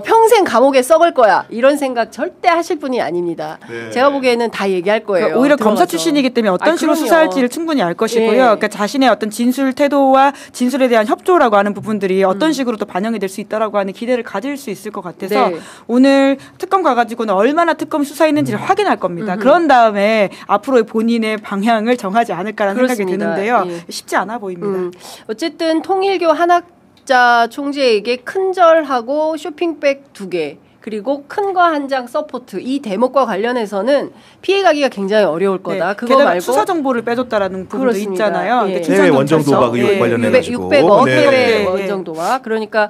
Speaker 1: 평생 감옥에 썩을 거야 이런 생각 절대 하실 분이 아닙니다. 제가 보기에는 다 얘기할 거예요.
Speaker 2: 그러니까 오히려 검사 출신이기 때문에 어떤 식으로 수사할지를 충분히 알 것이고요. 그러니까 자신의 어떤 진술 태도와 진술에 대한 협조라고 하는 부분들이 어떤 식으로 또 반영이 될 수 있다라고 하는 기대를 가질 수 있을 것 같아서 오늘 특검 가가지고는 얼마나 특검 수사했는지를 확인할 겁니다. 그런 다음에 앞으로의 본인의 방향을 정하지 않을까라는 생각이 드는데요. 쉽지 않아 보입니다.
Speaker 1: 어쨌든 통일교 한학자 총재에게 큰절하고 쇼핑백 2개 그리고 큰 거 한 장 서포트 이 대목과 관련해서는 피해가기가 굉장히 어려울 거다.
Speaker 2: 네.
Speaker 1: 그거 말고
Speaker 2: 수사 정보를 빼줬다라는 부분도
Speaker 1: 그렇습니다.
Speaker 2: 있잖아요.
Speaker 1: 예.
Speaker 3: 해외 원정 도박 관련해가지고
Speaker 1: 600억
Speaker 3: 네.
Speaker 1: 해외 원정 도박. 그러니까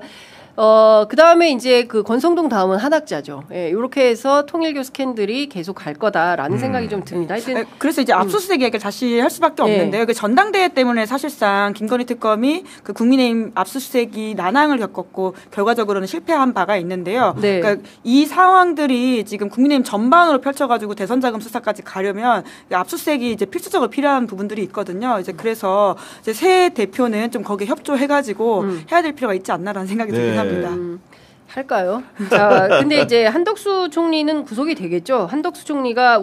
Speaker 1: 그 다음에 이제 그 권성동 다음은 한학자죠. 예, 이렇게 해서 통일교 스캔들이 계속 갈 거다라는 생각이 좀 듭니다. 하여튼
Speaker 2: 그래서 이제 압수수색 얘기를 다시 할 수밖에 없는데요. 그 전당대회 때문에 사실상 김건희 특검이 그 국민의힘 압수수색이 난항을 겪었고 결과적으로는 실패한 바가 있는데요.
Speaker 1: 네.
Speaker 2: 그러니까 이 상황들이 지금 국민의힘 전반으로 펼쳐가지고 대선자금 수사까지 가려면 압수수색이 이제 필수적으로 필요한 부분들이 있거든요. 이제 그래서 이제 새 대표는 좀 거기에 협조해가지고 해야 될 필요가 있지 않나라는 생각이 들긴 합니다.
Speaker 1: 할까요? 자, 근데 이제 한덕수 총리는 구속이 되겠죠. 한덕수 총리가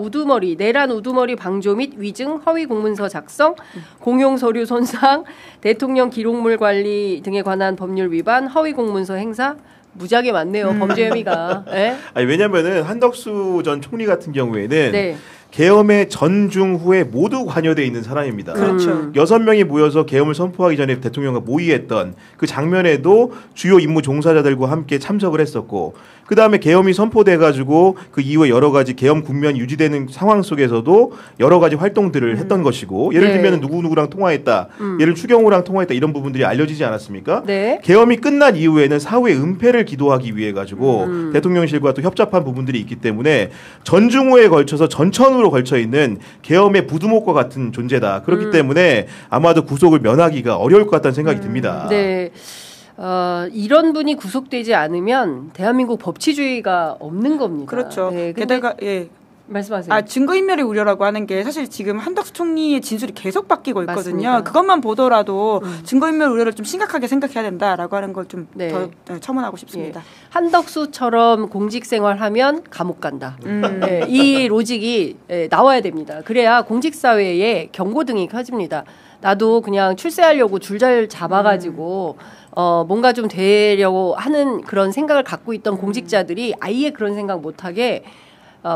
Speaker 1: 내란 우두머리 방조 및 위증, 허위 공문서 작성, 공용 서류 손상, 대통령 기록물 관리 등에 관한 법률 위반, 허위 공문서 행사 무지하게 많네요. 범죄 혐의가. 네?
Speaker 3: 아니, 왜냐면은 한덕수 전 총리 같은 경우에는
Speaker 1: 네.
Speaker 3: 계엄의 전중 후에 모두 관여되어 있는 사람입니다.
Speaker 2: 그렇죠.
Speaker 3: 6명이 모여서 계엄을 선포하기 전에 대통령과 모의했던 그 장면에도 주요 임무 종사자들과 함께 참석을 했었고, 그 다음에 계엄이 선포돼가지고 그 이후에 여러 가지 계엄 국면이 유지되는 상황 속에서도 여러 가지 활동들을 했던 것이고, 예를 들면 누구누구랑 통화했다, 예를 추경호랑 통화했다, 이런 부분들이 알려지지 않았습니까?
Speaker 1: 네.
Speaker 3: 계엄이 끝난 이후에는 사후의 은폐를 기도하기 위해 가지고 대통령실과 또 협잡한 부분들이 있기 때문에 전중후에 걸쳐서 전천후로 걸쳐 있는 계엄의 부두목과 같은 존재다. 그렇기 때문에 아마도 구속을 면하기가 어려울 것 같다는 생각이 듭니다.
Speaker 1: 네. 이런 분이 구속되지 않으면 대한민국 법치주의가 없는 겁니다.
Speaker 2: 그렇죠.
Speaker 1: 네,
Speaker 2: 게다가
Speaker 1: 말씀하세요.
Speaker 2: 증거인멸의 우려라고 하는 게 사실 지금 한덕수 총리의 진술이 계속 바뀌고 있거든요.
Speaker 1: 맞습니다.
Speaker 2: 그것만 보더라도 증거인멸 우려를 좀 심각하게 생각해야 된다라고 하는 걸 좀 더
Speaker 1: 네.
Speaker 2: 첨언하고 싶습니다.
Speaker 1: 한덕수처럼 공직생활하면 감옥 간다. 네, 이 로직이 나와야 됩니다. 그래야 공직사회에 경고등이 켜집니다. 나도 그냥 출세하려고 줄 잘 잡아가지고 뭔가 좀 되려고 하는 그런 생각을 갖고 있던 공직자들이 아예 그런 생각 못하게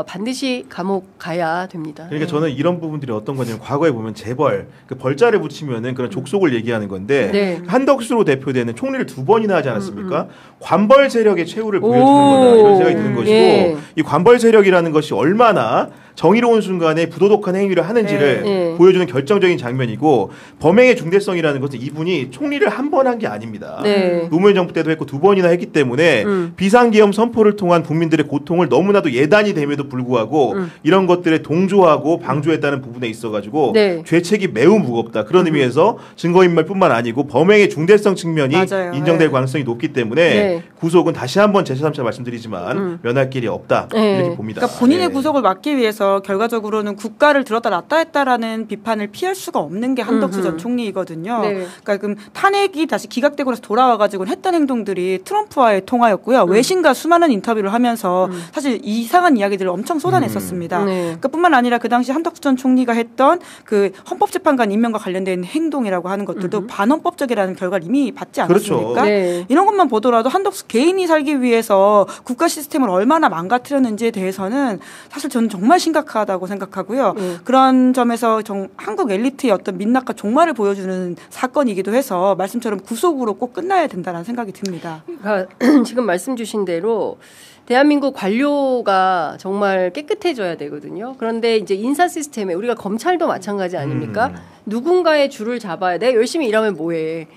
Speaker 1: 반드시 감옥 가야 됩니다.
Speaker 3: 그러니까 저는 이런 부분들이 어떤 거냐면, 과거에 보면 재벌, 그 벌자를 붙이면은 그런 족속을 얘기하는 건데,
Speaker 1: 네.
Speaker 3: 한덕수로 대표되는 총리를 2번이나 하지 않았습니까? 관벌 세력의 최후를 보여주는 거다, 이런 생각이 드는 것이고,
Speaker 1: 예.
Speaker 3: 이 관벌 세력이라는 것이 얼마나 정의로운 순간에 부도덕한 행위를 하는지를
Speaker 1: 네.
Speaker 3: 보여주는 결정적인 장면이고, 범행의 중대성이라는 것은 이분이 총리를 한 번 한 게 아닙니다.
Speaker 1: 네.
Speaker 3: 노무현 정부 때도 했고 2번이나 했기 때문에 비상계엄 선포를 통한 국민들의 고통을 너무나도 예단이 됨에도 불구하고 이런 것들에 동조하고 방조했다는 부분에 있어가지고
Speaker 1: 네.
Speaker 3: 죄책이 매우 무겁다. 그런 의미에서 증거인멸뿐만 아니고 범행의 중대성 측면이
Speaker 2: 맞아요.
Speaker 3: 인정될 가능성이 높기 때문에
Speaker 1: 네.
Speaker 3: 구속은 다시 한번 재차 말씀드리지만 면할 길이 없다.
Speaker 1: 네.
Speaker 3: 이렇게 봅니다.
Speaker 2: 그러니까 본인의
Speaker 3: 네.
Speaker 2: 구속을 막기 위해서 결과적으로는 국가를 들었다 놨다 했다라는 비판을 피할 수가 없는 게 한덕수 전 총리이거든요.
Speaker 1: 네.
Speaker 2: 그러니까 그럼 탄핵이 다시 기각되고 나서 돌아와가지고 했던 행동들이 트럼프와의 통화였고요. 외신과 수많은 인터뷰를 하면서 사실 이상한 이야기들을 엄청 쏟아냈었습니다.
Speaker 1: 네.
Speaker 2: 그러니까 뿐만 아니라 그 당시 한덕수 전 총리가 했던 그 헌법재판관 임명과 관련된 행동이라고 하는 것들도 반헌법적이라는 결과를 이미 받지 않았습니까?
Speaker 3: 그렇죠.
Speaker 1: 네.
Speaker 2: 이런 것만 보더라도 한덕수 개인이 살기 위해서 국가 시스템을 얼마나 망가뜨렸는지에 대해서는 사실 저는 정말 심각하다고 생각하고요. 그런 점에서 한국 엘리트의 어떤 민낯과 종말을 보여주는 사건이기도 해서 말씀처럼 구속으로 꼭 끝나야 된다는 생각이 듭니다.
Speaker 1: 그러니까 지금 말씀 주신 대로 대한민국 관료가 정말 깨끗해져야 되거든요. 그런데 이제 인사 시스템에 우리가 검찰도 마찬가지 아닙니까? 누군가의 줄을 잡아야 돼. 열심히 일하면 뭐해.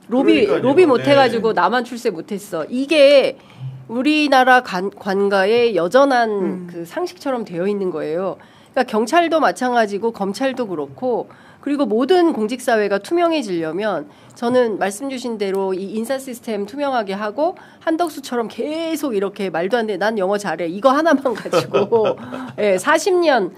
Speaker 1: 로비 못해가지고 나만 출세 못했어. 이게 우리나라 관가의 여전한 그 상식처럼 되어 있는 거예요. 그러니까 경찰도 마찬가지고 검찰도 그렇고, 그리고 모든 공직사회가 투명해지려면 저는 말씀 주신 대로 이 인사 시스템 투명하게 하고 한덕수처럼 계속 이렇게 말도 안 돼. 난 영어 잘해. 이거 하나만 가지고 40년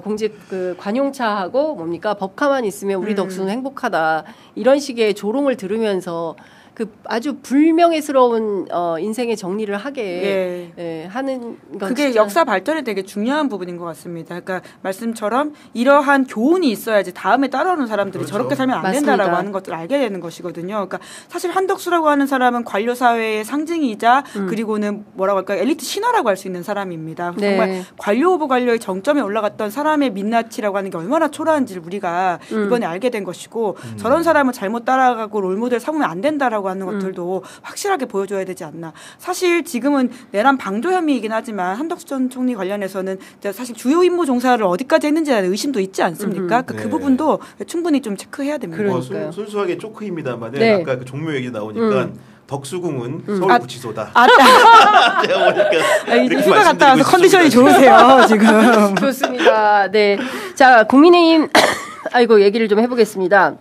Speaker 1: 공직 그 관용차하고 뭡니까 법카만 있으면 우리 덕수는 행복하다. 이런 식의 조롱을 들으면서 그 아주 불명예스러운 인생의 정리를 하게 하는 건
Speaker 2: 그게
Speaker 1: 진짜
Speaker 2: 역사 발전에 되게 중요한 부분인 것 같습니다. 그러니까 말씀처럼 이러한 교훈이 있어야지 다음에 따라오는 사람들이
Speaker 3: 그렇죠.
Speaker 2: 저렇게 살면 안
Speaker 1: 맞습니다.
Speaker 2: 된다라고 하는 것들을 알게 되는 것이거든요. 그러니까 사실 한덕수라고 하는 사람은 관료 사회의 상징이자 그리고는 뭐라고 할까요? 엘리트 신화라고 할 수 있는 사람입니다.
Speaker 1: 네.
Speaker 2: 정말 관료 오브 관료의 정점에 올라갔던 사람의 민낯이라고 하는 게 얼마나 초라한지를 우리가 이번에 알게 된 것이고 저런 사람을 잘못 따라가고 롤모델 삼으면 안 된다라고 아니다라고 하는 것들도 확실하게 보여줘야 되지 않나. 사실 지금은 내란 방조 혐의이긴 하지만 한덕수 전 총리 관련해서는 사실 주요 임무 종사를 어디까지 했는지에 대한 의심도 있지 않습니까? 그 부분도 충분히 좀 체크해야 됩니다.
Speaker 3: 순수하게 쪼크입니다만 아까 그 종묘 얘기 나오니까 덕수궁은 서울구치소다.
Speaker 2: 제가 보니까 휴가 갔다 와서 컨디션이 좋으세요 지금.
Speaker 1: 좋습니다. 네, 자 국민의힘 얘기를 좀 해보겠습니다.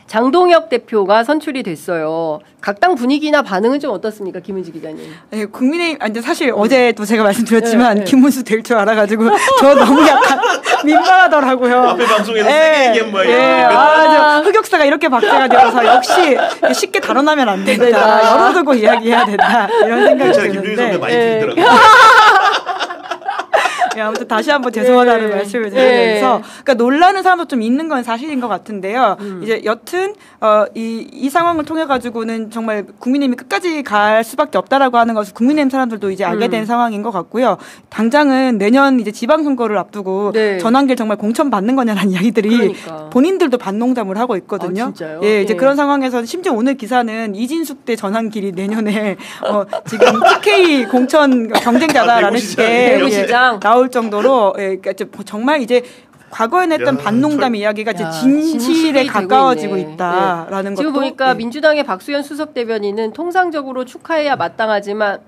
Speaker 1: 장동혁 대표가 선출이 됐어요. 각 당 분위기나 반응은 좀 어떻습니까, 김은지 기자님?
Speaker 2: 네, 국민의힘 사실 어제도 제가 말씀드렸지만 김문수 될 줄 알아가지고 저 너무 약간 민망하더라고요.
Speaker 3: 앞에 방송에서 세게 얘기한
Speaker 2: 모양이에요. 흑역사가 이렇게 박제가 되어서 역시 쉽게 단언하면 안 된다. 열어두고 이야기해야 된다. 이런 생각이 드는데.
Speaker 3: 김준희 선배 많이 들리더라고요.
Speaker 2: 아무튼 다시 한번 죄송하다는 말씀을 드리면서 그러니까 놀라는 사람도 좀 있는 건 사실인 것 같은데요. 이제 여튼 이 상황을 통해 가지고는 정말 국민의힘이 끝까지 갈 수밖에 없다라고 하는 것을 국민의힘 사람들도 이제 알게 된 상황인 것 같고요. 당장은 내년 이제 지방선거를 앞두고 전환길 정말 공천 받는 거냐라는 이야기들이 본인들도 반농담을 하고 있거든요.
Speaker 1: 진짜요?
Speaker 2: 예, 이제 그런 상황에서 심지어 오늘 기사는 이진숙 대 전환길이 내년에 지금 TK 공천 경쟁자다라는 식의 나올 정도로 그러니까 정말 이제 과거에 냈던 반농담 이야기가 이제 진실에 가까워지고 있다라는 것도.
Speaker 1: 지금 보니까 민주당의 박수현 수석 대변인은 통상적으로 축하해야 마땅하지만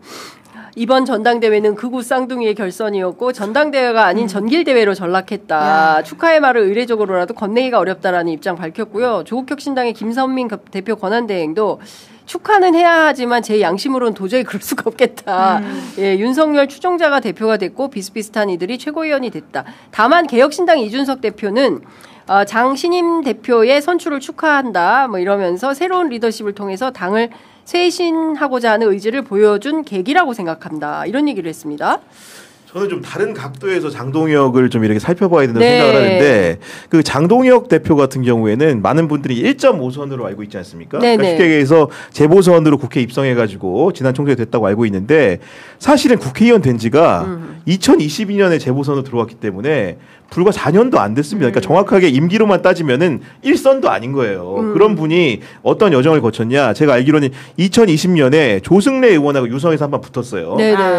Speaker 1: 이번 전당대회는 극우 쌍둥이의 결선이었고 전당대회가 아닌 전길대회로 전락했다. 축하의 말을 의례적으로라도 건네기가 어렵다라는 입장 밝혔고요. 조국혁신당의 김선민 대표 권한대행도 축하는 해야 하지만 제 양심으로는 도저히 그럴 수가 없겠다. 윤석열 추종자가 대표가 됐고 비슷비슷한 이들이 최고위원이 됐다. 다만 개혁신당 이준석 대표는 장 신임 대표의 선출을 축하한다. 이러면서 새로운 리더십을 통해서 당을 쇄신하고자 하는 의지를 보여준 계기라고 생각한다. 이런 얘기를 했습니다.
Speaker 3: 저는 좀 다른 각도에서 장동혁을 좀 이렇게 살펴봐야 된다고 생각을 하는데 그 장동혁 대표 같은 경우에는 많은 분들이 1.5선으로 알고 있지 않습니까? 그러니까 쉽게 얘기해서 재보선으로 국회에 입성해가지고 지난 총선에 됐다고 알고 있는데 사실은 국회의원 된 지가 2022년에 재보선으로 들어왔기 때문에 불과 4년도 안 됐습니다. 그러니까 정확하게 임기로만 따지면은 1선도 아닌 거예요. 그런 분이 어떤 여정을 거쳤냐? 제가 알기로는 2020년에 조승래 의원하고 유성에서 한번 붙었어요.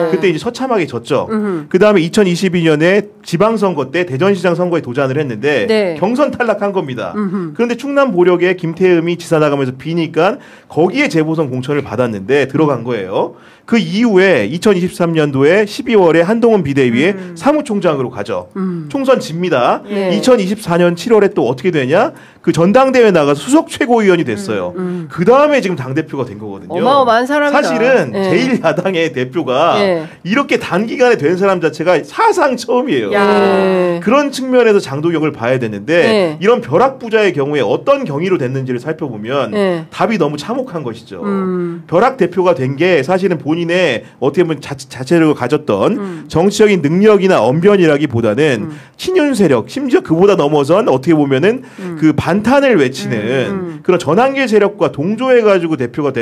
Speaker 3: 그때 이제 처참하게 졌죠. 그 다음에 2022년에 지방선거 때 대전시장 선거에 도전을 했는데 경선 탈락한 겁니다. 그런데 충남 보력에 김태흠이 지사 나가면서 비니까 거기에 재보선 공천을 받았는데 들어간 거예요. 그 이후에 2023년도에 12월에 한동훈 비대위에 사무총장으로 가죠. 총선 집니다. 2024년 7월에 또 어떻게 되냐? 그 전당대회 나가서 수석 최고위원이 됐어요. 그 다음에 지금 당대표가 된 거거든요.
Speaker 1: 어마어마한 사람이다.
Speaker 3: 사실은 제1야당의 대표가 이렇게 단기간에 된 사람 자체가 사상 처음이에요. 그런 측면에서 장동혁을 봐야 되는데 이런 벼락부자의 경우에 어떤 경위로 됐는지를 살펴보면 답이 너무 참혹한 것이죠. 벼락 대표가 된 게 사실은 본인의 어떻게 보면 자체력을 가졌던 정치적인 능력이나 언변이라기보다는 친윤 세력, 심지어 그보다 넘어선 어떻게 보면은 그 반탄을 외치는 그런 전환길 세력과 동조해가지고 대표가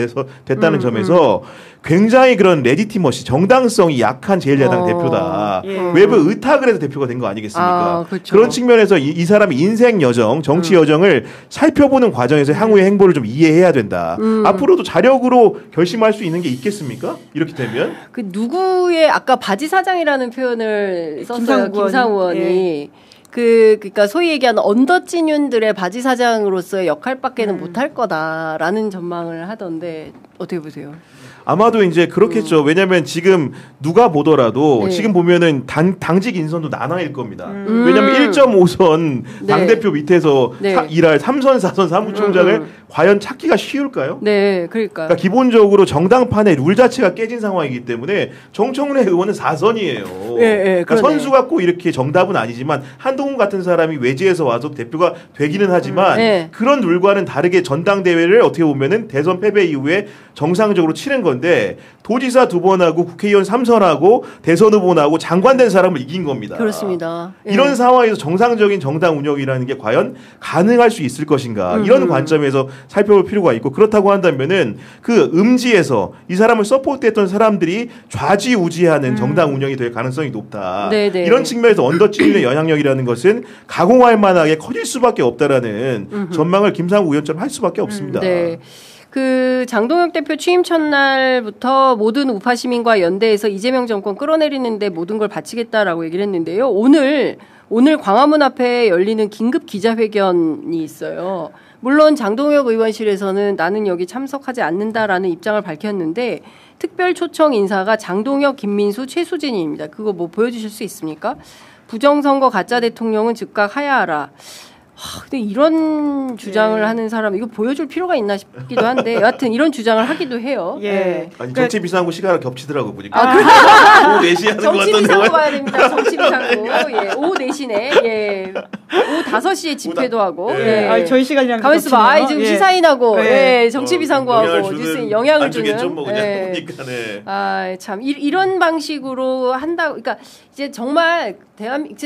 Speaker 3: 됐다는 점에서 굉장히 그런 레지티머시, 정당성이 약한 제1야당 대표다. 외부 의탁을 해서 대표가 된 거 아니겠습니까?
Speaker 1: 그렇죠.
Speaker 3: 그런 측면에서 이 사람의 인생 여정, 정치 여정을 살펴보는 과정에서 향후의 행보를 좀 이해해야 된다. 앞으로도 자력으로 결심할 수 있는 게 있겠습니까? 이렇게 되면?
Speaker 1: 그 누구의 아까 바지 사장이라는 표현을 썼어요. 김상우 의원이. 그러니까 소위 얘기하는 언더찐윤들의 바지 사장으로서의 역할밖에는 못할 거다라는 전망을 하던데 어떻게 보세요?
Speaker 3: 아마도 이제 그렇겠죠. 왜냐하면 지금 누가 보더라도 지금 보면은 당직 인선도 나눠일 겁니다. 왜냐하면 1.5선 당대표 밑에서 일할 3선, 4선 사무총장을 과연 찾기가 쉬울까요?
Speaker 1: 그러니까
Speaker 3: 기본적으로 정당판의 룰 자체가 깨진 상황이기 때문에 정청래 의원은 4선이에요. 그러니까 선수 갖고 이렇게 정답은 아니지만 한동훈 같은 사람이 외지에서 와서 대표가 되기는 하지만 그런 룰과는 다르게 전당대회를 어떻게 보면은 대선 패배 이후에 정상적으로 치른 건데 도지사 2번하고 국회의원 3선하고 대선 후보하고 장관 된 사람을 이긴 겁니다.
Speaker 1: 그렇습니다.
Speaker 3: 이런 상황에서 정상적인 정당 운영이라는 게 과연 가능할 수 있을 것인가 이런 관점에서 살펴볼 필요가 있고 그렇다고 한다면은 그 음지에서 이 사람을 서포트했던 사람들이 좌지우지하는 정당 운영이 될 가능성이 높다. 이런 측면에서 언더치윤의 영향력이라는 것은 가공할 만하게 커질 수밖에 없다라는 전망을 김상우 의원처럼 할 수밖에 없습니다.
Speaker 1: 그 장동혁 대표 취임 첫날부터 모든 우파 시민과 연대해서 이재명 정권 끌어내리는데 모든 걸 바치겠다라고 얘기를 했는데요. 오늘 광화문 앞에 열리는 긴급 기자회견이 있어요. 물론 장동혁 의원실에서는 나는 여기 참석하지 않는다라는 입장을 밝혔는데 특별 초청 인사가 장동혁, 김민수, 최수진입니다. 그거 뭐 보여주실 수 있습니까? 부정선거 가짜 대통령은 즉각 하야하라. 근데 이런 주장을 하는 사람 이거 보여줄 필요가 있나 싶기도 한데 여하튼 이런 주장을 하기도 해요.
Speaker 3: 예. 아니 정치 비상구 시간을 겹치더라고 보니까.
Speaker 1: 오후
Speaker 3: 4시에 하는
Speaker 1: 정치 비상구 봐야 됩니다. 정치 비상구. 예. 오후 4시네. 예. 오후 5시에 집회도 하고. 예.
Speaker 2: 아니, 저희 시간이랑
Speaker 1: 가만 있어 봐. 지금 시사인하고 예. 정치 비상구하고 뉴스에 영향을 주는.
Speaker 3: 뭐 그냥 보니까 네.
Speaker 1: 참 이런 방식으로 한다. 그러니까 이제 정말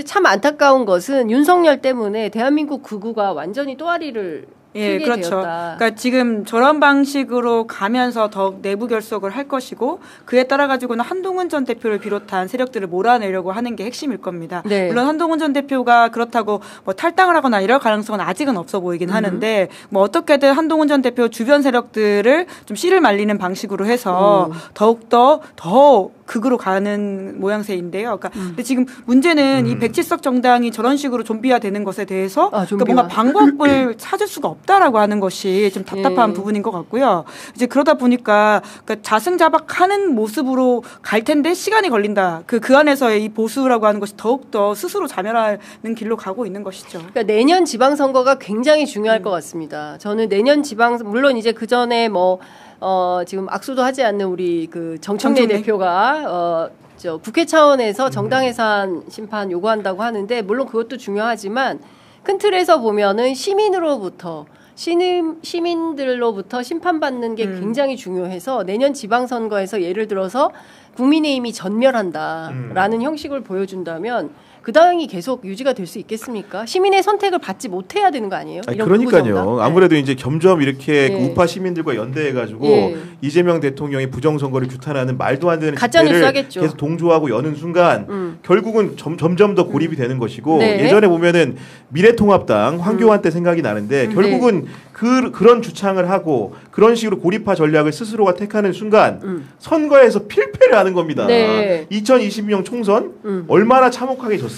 Speaker 1: 참 안타까운 것은 윤석열 때문에 대한민국 극우가 완전히 또아리를 피게
Speaker 2: 그렇죠.
Speaker 1: 되었다.
Speaker 2: 그러니까 지금 저런 방식으로 가면서 더욱 내부 결속을 할 것이고 그에 따라 가지고는 한동훈 전 대표를 비롯한 세력들을 몰아내려고 하는 게 핵심일 겁니다.
Speaker 1: 네.
Speaker 2: 물론 한동훈 전 대표가 그렇다고 뭐 탈당을 하거나 이럴 가능성은 아직은 없어 보이긴 하는데 뭐 어떻게든 한동훈 전 대표 주변 세력들을 좀 씨를 말리는 방식으로 해서 더욱더 더 극으로 가는 모양새인데요. 그러니까 근데 지금 문제는 이 107석 정당이 저런 식으로 좀비화되는 것에 대해서 그러니까 뭔가 방법을 찾을 수가 없다라고 하는 것이 좀 답답한 부분인 것 같고요. 이제 그러다 보니까 그러니까 자승자박하는 모습으로 갈 텐데 시간이 걸린다. 그 안에서의 이 보수라고 하는 것이 더욱더 스스로 자멸하는 길로 가고 있는 것이죠.
Speaker 1: 그러니까 내년 지방선거가 굉장히 중요할 것 같습니다. 저는 내년 물론 이제 그 전에 지금 악수도 하지 않는 우리 그 정청래 대표가 국회 차원에서 정당 해산 심판 요구한다고 하는데 물론 그것도 중요하지만 큰 틀에서 보면은 시민들로부터 심판받는 게 굉장히 중요해서 내년 지방선거에서 예를 들어서 국민의힘이 전멸한다라는 형식을 보여준다면 그 당이 계속 유지가 될 수 있겠습니까? 시민의 선택을 받지 못해야 되는 거 아니에요? 이런
Speaker 3: 그러니까요. 아무래도 이제 점점 이렇게 우파 시민들과 연대해가지고 이재명 대통령이 부정선거를 규탄하는 말도 안 되는 집회를 계속 동조하고 여는 순간 결국은 점점 더 고립이 되는 것이고 예전에 보면은 미래통합당 황교안 때 생각이 나는데 결국은 그런 주창을 하고 그런 식으로 고립화 전략을 스스로가 택하는 순간 선거에서 필패를 하는 겁니다. 2020년 총선 얼마나 참혹하게 졌습니까?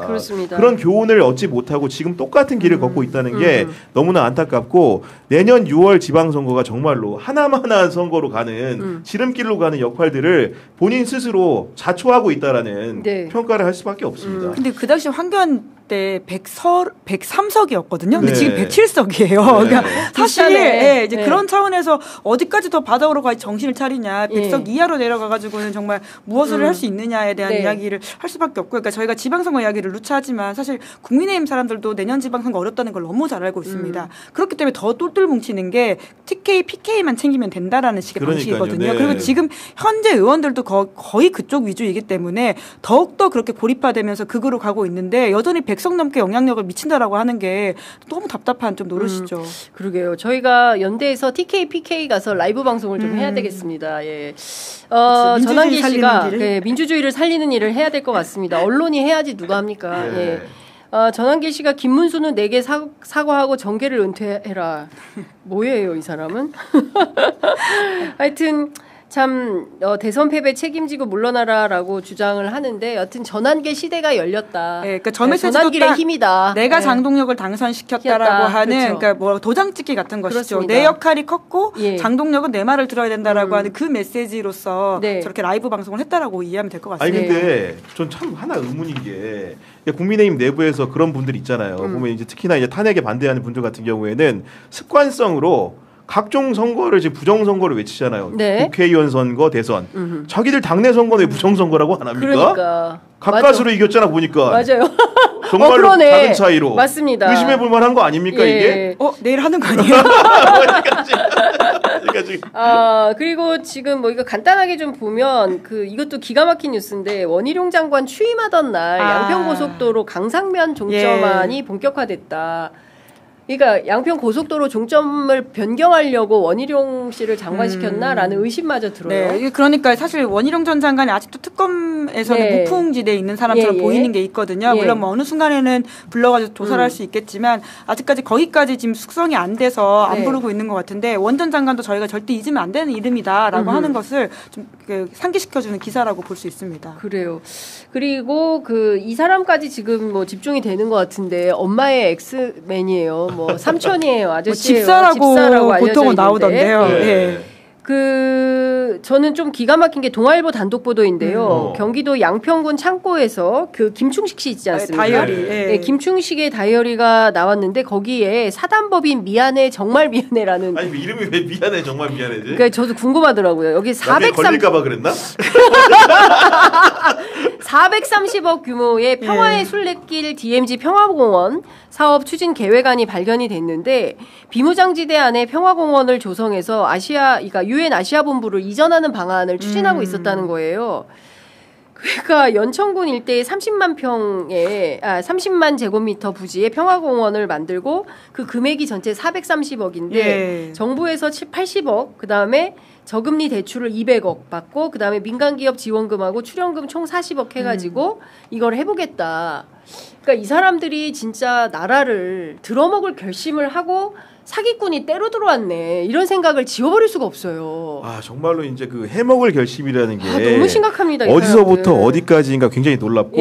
Speaker 1: 그렇습니다.
Speaker 3: 그런 교훈을 얻지 못하고 지금 똑같은 길을 걷고 있다는 게 너무나 안타깝고 내년 6월 지방선거가 정말로 하나마나 선거로 가는 지름길로 가는 역할들을 본인 스스로 자초하고 있다라는 평가를 할 수밖에 없습니다.
Speaker 2: 근데 그 당시 황교안 때 103석이었거든요. 근데 지금 107석이에요. 그러니까 사실 이제 그런 차원에서 어디까지 더 바닥으로 가 정신을 차리냐, 100석 이하로 내려가가지고는 정말 무엇을 할 수 있느냐에 대한 이야기를 할 수밖에 없고, 그러니까 저희가 지방선거 이야기를 누차하지만 사실 국민의힘 사람들도 내년 지방선거 어렵다는 걸 너무 잘 알고 있습니다. 그렇기 때문에 더 똘똘 뭉치는 게 TK, PK만 챙기면 된다라는 식의 방식이거든요. 그리고 지금 현재 의원들도 거의 그쪽 위주이기 때문에 더욱더 그렇게 고립화되면서 극으로 가고 있는데 여전히 100석 넘게 영향력을 미친다라고 하는 게 너무 답답한 좀 노릇이죠.
Speaker 1: 그러게요. 저희가 연대에서 TK, PK 가서 라이브 방송을 좀 해야 되겠습니다. 전환기 씨가 민주주의를 살리는 일을 해야 될 것 같습니다. 언론이 해야지 누가 합니까? 전환기 씨가 김문수는 내게 사과하고 정계를 은퇴해라. 뭐예요, 이 사람은? 하여튼 참 대선 패배 책임지고 물러나라라고 주장을 하는데 여튼 전환계 시대가 열렸다.
Speaker 2: 그러니까
Speaker 1: 전환길의 힘이다.
Speaker 2: 내가 장동혁을 당선시켰다라고 하는 그러니까 뭐 도장찍기 같은 것이죠.
Speaker 1: 그렇습니다.
Speaker 2: 내 역할이 컸고 장동혁은 내 말을 들어야 된다라고 하는 그 메시지로서 저렇게 라이브 방송을 했다라고 이해하면 될 것 같습니다.
Speaker 3: 아니 근데 전 참 하나 의문인 게 국민의힘 내부에서 그런 분들 있잖아요. 보면 이제 특히나 이제 탄핵에 반대하는 분들 같은 경우에는 습관성으로 각종 선거를 지금 부정선거를 외치잖아요. 국회의원 선거, 대선. 자기들 당내 선거는 왜 부정선거라고 안 합니까?
Speaker 1: 그러니까.
Speaker 3: 가까스로 이겼잖아 보니까.
Speaker 1: 맞아요.
Speaker 3: 정말로 작은 차이로.
Speaker 1: 맞습니다.
Speaker 3: 의심해볼 만한 거 아닙니까 이게?
Speaker 2: 내일 하는 거 아니에요?
Speaker 1: 그리고 지금 이거 간단하게 좀 보면 이것도 기가 막힌 뉴스인데 원희룡 장관 취임하던 날 양평고속도로 강상면 종점안이 본격화됐다. 그러니까 양평 고속도로 종점을 변경하려고 원희룡 씨를 장관시켰나라는 의심마저 들어요.
Speaker 2: 네, 그러니까 사실 원희룡 전 장관이 아직도 특검에서는
Speaker 1: 네.
Speaker 2: 무풍지대에 있는 사람처럼
Speaker 1: 예, 예.
Speaker 2: 보이는 게 있거든요.
Speaker 1: 예.
Speaker 2: 물론 뭐 어느 순간에는 불러가지고 조사를 할 수 있겠지만 아직까지 거기까지 지금 숙성이 안 돼서 안
Speaker 1: 네.
Speaker 2: 부르고 있는 것 같은데 원 전 장관도 저희가 절대 잊으면 안 되는 이름이다라고 하는 것을 좀 상기시켜주는 기사라고 볼 수 있습니다.
Speaker 1: 그래요. 그리고 이 사람까지 지금 뭐 집중이 되는 것 같은데 엄마의 엑스맨이에요. 뭐 삼촌이에요. 아저씨예요.
Speaker 2: 집사라고 보통은 나오던데요.
Speaker 3: 네.
Speaker 2: 네.
Speaker 1: 저는 좀 기가 막힌 게 동아일보 단독 보도인데요. 경기도 양평군 창고에서 김충식 씨 있지 않습니까?
Speaker 2: 다이어리.
Speaker 1: 네, 김충식의 다이어리가 나왔는데 거기에 사단법인 미안해 정말 미안해라는.
Speaker 3: 아니 이름이 왜 미안해 정말 미안해지?
Speaker 1: 그러니까 저도 궁금하더라고요. 여기
Speaker 3: 430걸릴까봐 그랬나?
Speaker 1: 430억 규모의 평화의 순례길 DMZ 평화공원 사업 추진 계획안이 발견이 됐는데 비무장지대 안에 평화공원을 조성해서 그러니까 UN 아시아 본부를 이전하는 방안을 추진하고 있었다는 거예요. 그러니까 연천군 일대에 30만 제곱미터 부지의 평화공원을 만들고 그 금액이 전체 430억인데 정부에서 80억 그다음에 저금리 대출을 200억 받고 그다음에 민간기업 지원금하고 출연금 총 40억 해가지고 이걸 해보겠다. 그러니까 이 사람들이 진짜 나라를 들어먹을 결심을 하고 사기꾼이 때로 들어왔네. 이런 생각을 지워버릴 수가 없어요.
Speaker 3: 아 정말로 이제 해먹을 결심이라는 게
Speaker 1: 너무 심각합니다.
Speaker 3: 어디서부터 어디까지인가 굉장히 놀랍고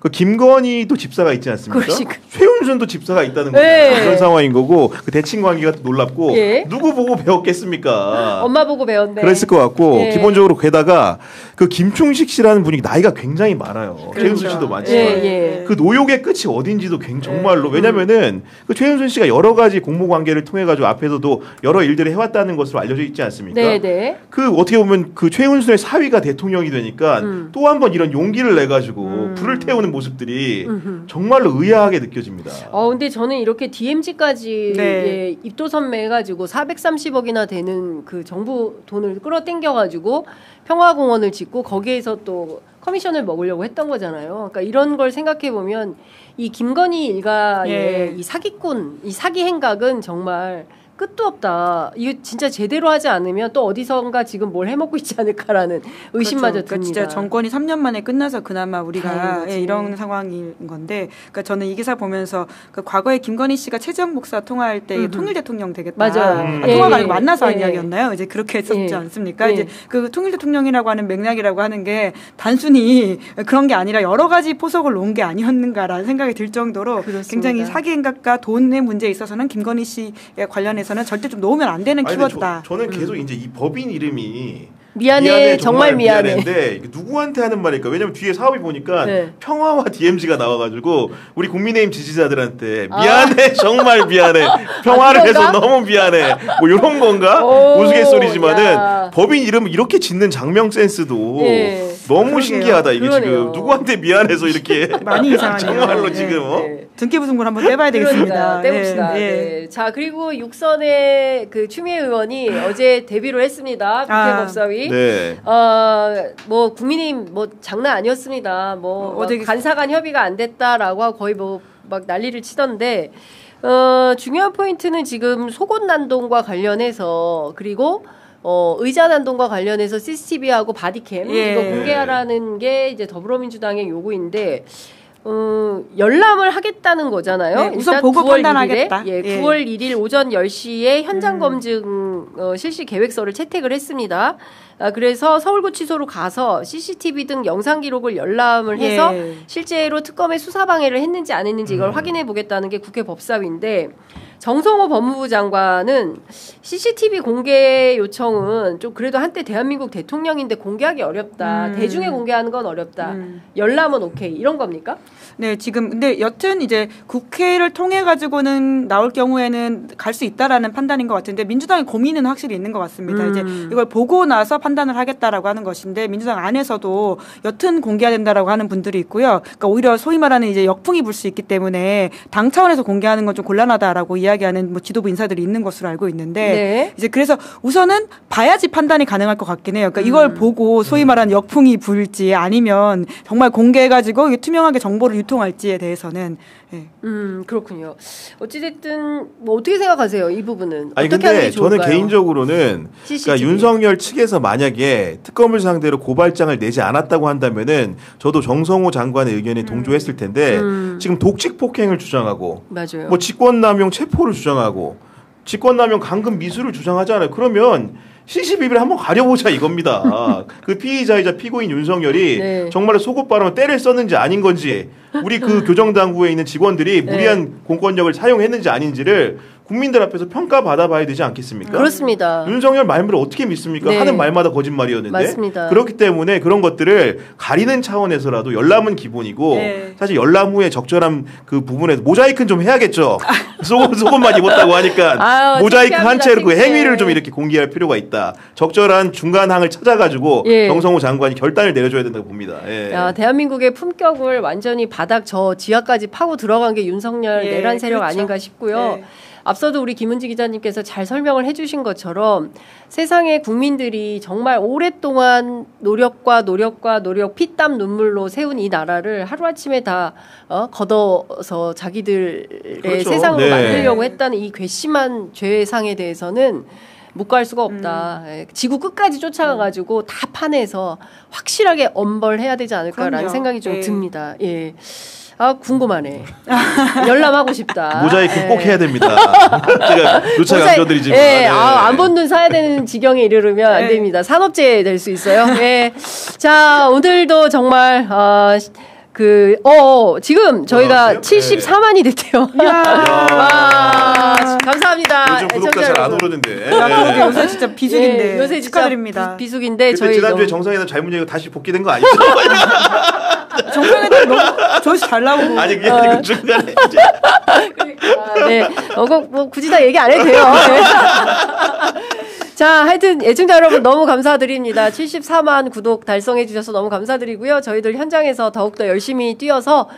Speaker 3: 그 김건희도 집사가 있지 않습니까? 최은순도 집사가 있다는 거죠. 그런 상황인 거고 그 대칭 관계가 놀랍고 누구 보고 배웠겠습니까?
Speaker 1: 엄마 보고 배웠네.
Speaker 3: 그랬을 것 같고 기본적으로 게다가 그 김충식 씨라는 분이 나이가 굉장히 많아요. 최은순 씨도 많지만 그 노욕의 끝이 어딘지도 정말로 왜냐면은 그 최은순 씨가 여러 가지 공모 관계 를 통해 가지고 앞에서도 여러 일들을 해왔다는 것으로 알려져 있지 않습니까?
Speaker 1: 네네.
Speaker 3: 어떻게 보면 최은순의 사위가 대통령이 되니까 또 한 번 이런 용기를 내 가지고 불을 태우는 모습들이 정말로 의아하게 느껴집니다.
Speaker 1: 근데 저는 이렇게 DMZ까지 입도선매해가지고 430억이나 되는 그 정부 돈을 끌어당겨 가지고 평화공원을 짓고 거기에서 또 커미션을 먹으려고 했던 거잖아요. 그러니까 이런 걸 생각해 보면 이 김건희 일가의 이 사기꾼, 이 사기 행각은 정말 끝도 없다. 이거 진짜 제대로 하지 않으면 또 어디선가 지금 뭘 해먹고 있지 않을까라는 의심마저 듭니다.
Speaker 2: 진짜 정권이 3년 만에 끝나서 그나마 우리가 이런 상황인 건데, 그러니까 저는 이 기사 보면서 과거에 김건희 씨가 최재형 목사 통화할 때 통일 대통령 되겠다.
Speaker 1: 맞아요.
Speaker 2: 통화가 아니고 만나서 한 이야기였나요? 이제 그렇게 했었지 않습니까? 이제 그 통일 대통령이라고 하는 맥락이라고 하는 게 단순히 그런 게 아니라 여러 가지 포석을 놓은 게 아니었는가라는 생각이 들 정도로 그렇습니다. 굉장히 사기 행각과 돈의 문제에 있어서는 김건희 씨에 관련해서는 절대 좀 놓으면 안 되는 키워드다.
Speaker 3: 저는 계속 이제 이 법인 이름이
Speaker 1: 미안해 정말 미안해.
Speaker 3: 누구한테 하는 말일까? 왜냐면 뒤에 사업이 보니까 평화와 DMZ가 나와가지고 우리 국민의힘 지지자들한테 미안해 정말 미안해 평화를 해서 너무 미안해 뭐 이런 건가? 우스갯소리지만은 법인 이름을 이렇게 짓는 장명 센스도 너무 신기하다. 이게 지금 누구한테 미안해서 이렇게
Speaker 2: 많이 이상하네요.
Speaker 3: 정말로 지금
Speaker 2: 등기부등본 한번 떼봐야 되겠습니다.
Speaker 1: 떼봅시다. 자 그리고 육선의 그 추미애 의원이 어제 데뷔를 했습니다. 국회 법사위. 뭐 국민의힘 뭐 장난 아니었습니다. 뭐 간사간 협의가 안 됐다라고 하고 거의 뭐 막 난리를 치던데 중요한 포인트는 지금 속옷 난동과 관련해서 그리고 의자 난동과 관련해서 CCTV하고 바디캠 이거 공개하라는 게 이제 더불어민주당의 요구인데. 열람을 하겠다는 거잖아요.
Speaker 2: 우선 보고 판단하겠다.
Speaker 1: 9월 1일 오전 10시에 현장 검증 실시 계획서를 채택을 했습니다. 그래서 서울구치소로 가서 CCTV 등 영상 기록을 열람을 해서 실제로 특검에 수사 방해를 했는지 안 했는지 이걸 확인해 보겠다는 게 국회 법사위인데 정성호 법무부 장관은 CCTV 공개 요청은 좀 그래도 한때 대한민국 대통령인데 공개하기 어렵다. 대중에 공개하는 건 어렵다. 열람은 오케이. 이런 겁니까?
Speaker 2: 네, 지금 근데 여튼 이제 국회를 통해 가지고는 나올 경우에는 갈 수 있다라는 판단인 것 같은데 민주당의 고민은 확실히 있는 것 같습니다. 이제 이걸 보고 나서 판단을 하겠다라고 하는 것인데 민주당 안에서도 여튼 공개해야 된다라고 하는 분들이 있고요. 그러니까 오히려 소위 말하는 이제 역풍이 불 수 있기 때문에 당 차원에서 공개하는 건 좀 곤란하다라고 이야기하는 뭐 지도부 인사들이 있는 것으로 알고 있는데 네. 이제 그래서 우선은 봐야지 판단이 가능할 것 같긴 해요. 그러니까 이걸 보고 소위 말하는 역풍이 불지 아니면 정말 공개해가지고 이게 투명하게 정보를 유통할지에 대해서는. 네.
Speaker 1: 그렇군요. 어찌됐든 뭐 어떻게 생각하세요? 이 부분은
Speaker 3: 아니
Speaker 1: 어떻게 하는
Speaker 3: 근데
Speaker 1: 게 좋을까요?
Speaker 3: 저는 개인적으로는 그러니까 윤석열 측에서 만약에 특검을 상대로 고발장을 내지 않았다고 한다면은 저도 정성호 장관의 의견에 동조했을 텐데 지금 독직 폭행을 주장하고
Speaker 1: 맞아요.
Speaker 3: 뭐 직권남용 체포를 주장하고 직권남용 강금 미수를 주장하잖아요. 그러면 CCTV를 한번 가려보자 이겁니다. 그 피의자이자 피고인 윤석열이
Speaker 1: 네.
Speaker 3: 정말 속옷바람을 때를 썼는지 아닌 건지 우리 그 교정당국에 있는 직원들이 무리한 공권력을 사용했는지 아닌지를 국민들 앞에서 평가받아봐야 되지 않겠습니까?
Speaker 1: 그렇습니다.
Speaker 3: 윤석열 말을 어떻게 믿습니까?
Speaker 1: 네.
Speaker 3: 하는 말마다 거짓말이었는데.
Speaker 1: 맞습니다.
Speaker 3: 그렇기 때문에 그런 것들을 가리는 차원에서라도 열람은 기본이고
Speaker 2: 네.
Speaker 3: 사실 열람 후에 적절한 그 부분에서 모자이크는 좀 해야겠죠. 속옷만 입었다고 하니까 모자이크 한 채로 그 행위를 좀 이렇게 공개할 필요가 있다. 적절한 중간항을 찾아가지고 정성호 장관이 결단을 내려줘야 된다고 봅니다. 예.
Speaker 1: 야, 대한민국의 품격을 완전히 바닥 저 지하까지 파고 들어간 게 윤석열 내란 세력
Speaker 2: 그렇죠.
Speaker 1: 아닌가 싶고요.
Speaker 2: 네.
Speaker 1: 앞서도 우리 김은지 기자님께서 잘 설명을 해주신 것처럼 세상의 국민들이 정말 오랫동안 노력, 피땀 눈물로 세운 이 나라를 하루아침에 다 걷어서 자기들의
Speaker 3: 그렇죠.
Speaker 1: 세상으로
Speaker 3: 네.
Speaker 1: 만들려고 했다는 이 괘씸한 죄상에 대해서는 묵과할 수가 없다. 지구 끝까지 쫓아가가지고 다 파내서 확실하게 엄벌해야 되지 않을까라는
Speaker 2: 그럼요.
Speaker 1: 생각이 좀
Speaker 2: 네.
Speaker 1: 듭니다. 예. 아, 궁금하네. 열람하고 싶다.
Speaker 3: 모자이크 꼭 해야 됩니다. 제가 누차 강조드리지만.
Speaker 1: 예, 안 본 눈 사야 되는 지경에 이르르면 안 됩니다. 산업재해 될 수 있어요. 예. 자, 오늘도 정말, 지금 저희가 74만이 됐대요. 감사합니다.
Speaker 3: 요즘 구독자 잘 안 오르는데.
Speaker 2: 요새 진짜 비수기인데.
Speaker 1: 요새
Speaker 2: 축하드립니다.
Speaker 1: 비수기인데
Speaker 3: 저희 지난주에 정상회담 잘못 얘기가 다시 복귀된 거 아니죠?
Speaker 2: 정상회담 너무 조회수 잘 나오고.
Speaker 3: 아니 그게 아니고 중간에.
Speaker 1: 네, 뭐 굳이 다 얘기 안 해도 돼요. 네. 자, 하여튼 애청자 여러분 너무 감사드립니다. 74만 구독 달성해 주셔서 너무 감사드리고요. 저희들 현장에서 더욱더 열심히 뛰어서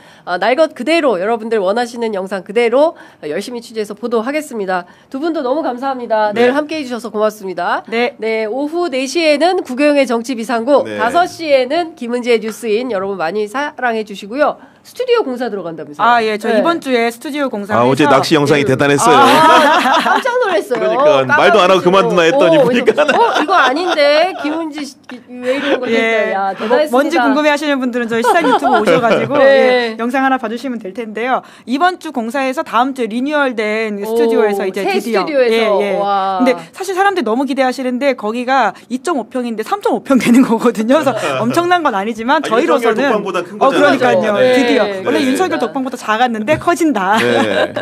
Speaker 1: 날 것 그대로 여러분들 원하시는 영상 그대로 열심히 취재해서 보도하겠습니다. 두 분도 너무 감사합니다.
Speaker 3: 네.
Speaker 1: 내일 함께해 주셔서 고맙습니다.
Speaker 2: 네.
Speaker 1: 네, 오후 4시에는 구경의 정치비상국,
Speaker 3: 네.
Speaker 1: 5시에는 김은지의 뉴스인 여러분 많이 사랑해 주시고요. 스튜디오 공사 들어간다면서요?
Speaker 2: 저 이번 주에 스튜디오 공사.
Speaker 3: 어제 낚시 영상이 대단했어요.
Speaker 1: 깜짝 놀랐어요.
Speaker 3: 그러니까 말도 안 하고 그만두나 했더니 보니까
Speaker 1: 이거 아닌데 김은지 왜 이러는 거지? 야, 대단했습니다.
Speaker 2: 뭔지 궁금해하시는 분들은 저희 시사 유튜브 오셔가지고
Speaker 1: 네.
Speaker 2: 영상 하나 봐주시면 될 텐데요. 이번 주 공사에서 다음 주 리뉴얼된 스튜디오에서 이제
Speaker 1: 새
Speaker 2: 드디어.
Speaker 1: 스튜디오에서. 와.
Speaker 2: 근데 사실 사람들이 너무 기대하시는데 거기가 2.5평인데 3.5평 되는 거거든요. 그래서 엄청난 건 아니지만 저희로서는
Speaker 3: 윤석열 독방보다 큰 거잖아요.
Speaker 2: 그러니까요.
Speaker 3: 네.
Speaker 2: 드디어 원래
Speaker 3: 네.
Speaker 2: 윤석열 독방보다 작았는데 커진다.
Speaker 3: 네.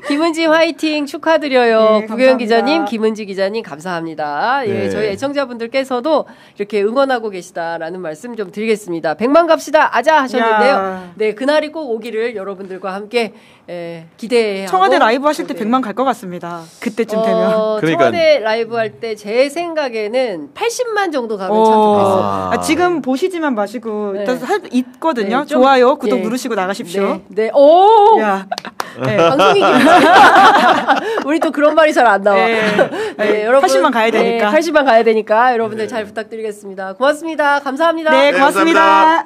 Speaker 1: 김은지 화이팅 축하드려요.
Speaker 2: 네,
Speaker 1: 구경
Speaker 2: 감사합니다.
Speaker 1: 기자님, 김은지 기자님 감사합니다. 예,
Speaker 3: 네.
Speaker 1: 저희 애청자분들께서도 이렇게 응원하고 계시다라는 말씀 좀 드리겠습니다. 100만 갑시다 아자 하셨는데요.
Speaker 2: 야.
Speaker 1: 네, 그날이 꼭 오기를 여러분들과 함께 기대하고
Speaker 2: 청와대 라이브 하실 때
Speaker 1: 네.
Speaker 2: 100만 갈 것 같습니다. 그때쯤 되면.
Speaker 3: 그러니까.
Speaker 1: 청와대 라이브 할 때 제 생각에는 80만 정도 가면 참 좋겠어요.
Speaker 2: 지금 보시지만 마시고
Speaker 1: 네.
Speaker 2: 일단 있거든요.
Speaker 1: 네, 좀,
Speaker 2: 좋아요, 구독
Speaker 1: 예.
Speaker 2: 누르시고 나가십시오.
Speaker 1: 네. 오!
Speaker 2: 야.
Speaker 1: 네, 방송이 우리 또 그런 말이 잘 안 나와.
Speaker 2: 네,
Speaker 1: 여러분
Speaker 2: 80만 가야 되니까.
Speaker 1: 80만 가야 되니까 여러분들 잘 부탁드리겠습니다. 고맙습니다. 감사합니다.
Speaker 2: 네, 고맙습니다.
Speaker 3: 감사합니다.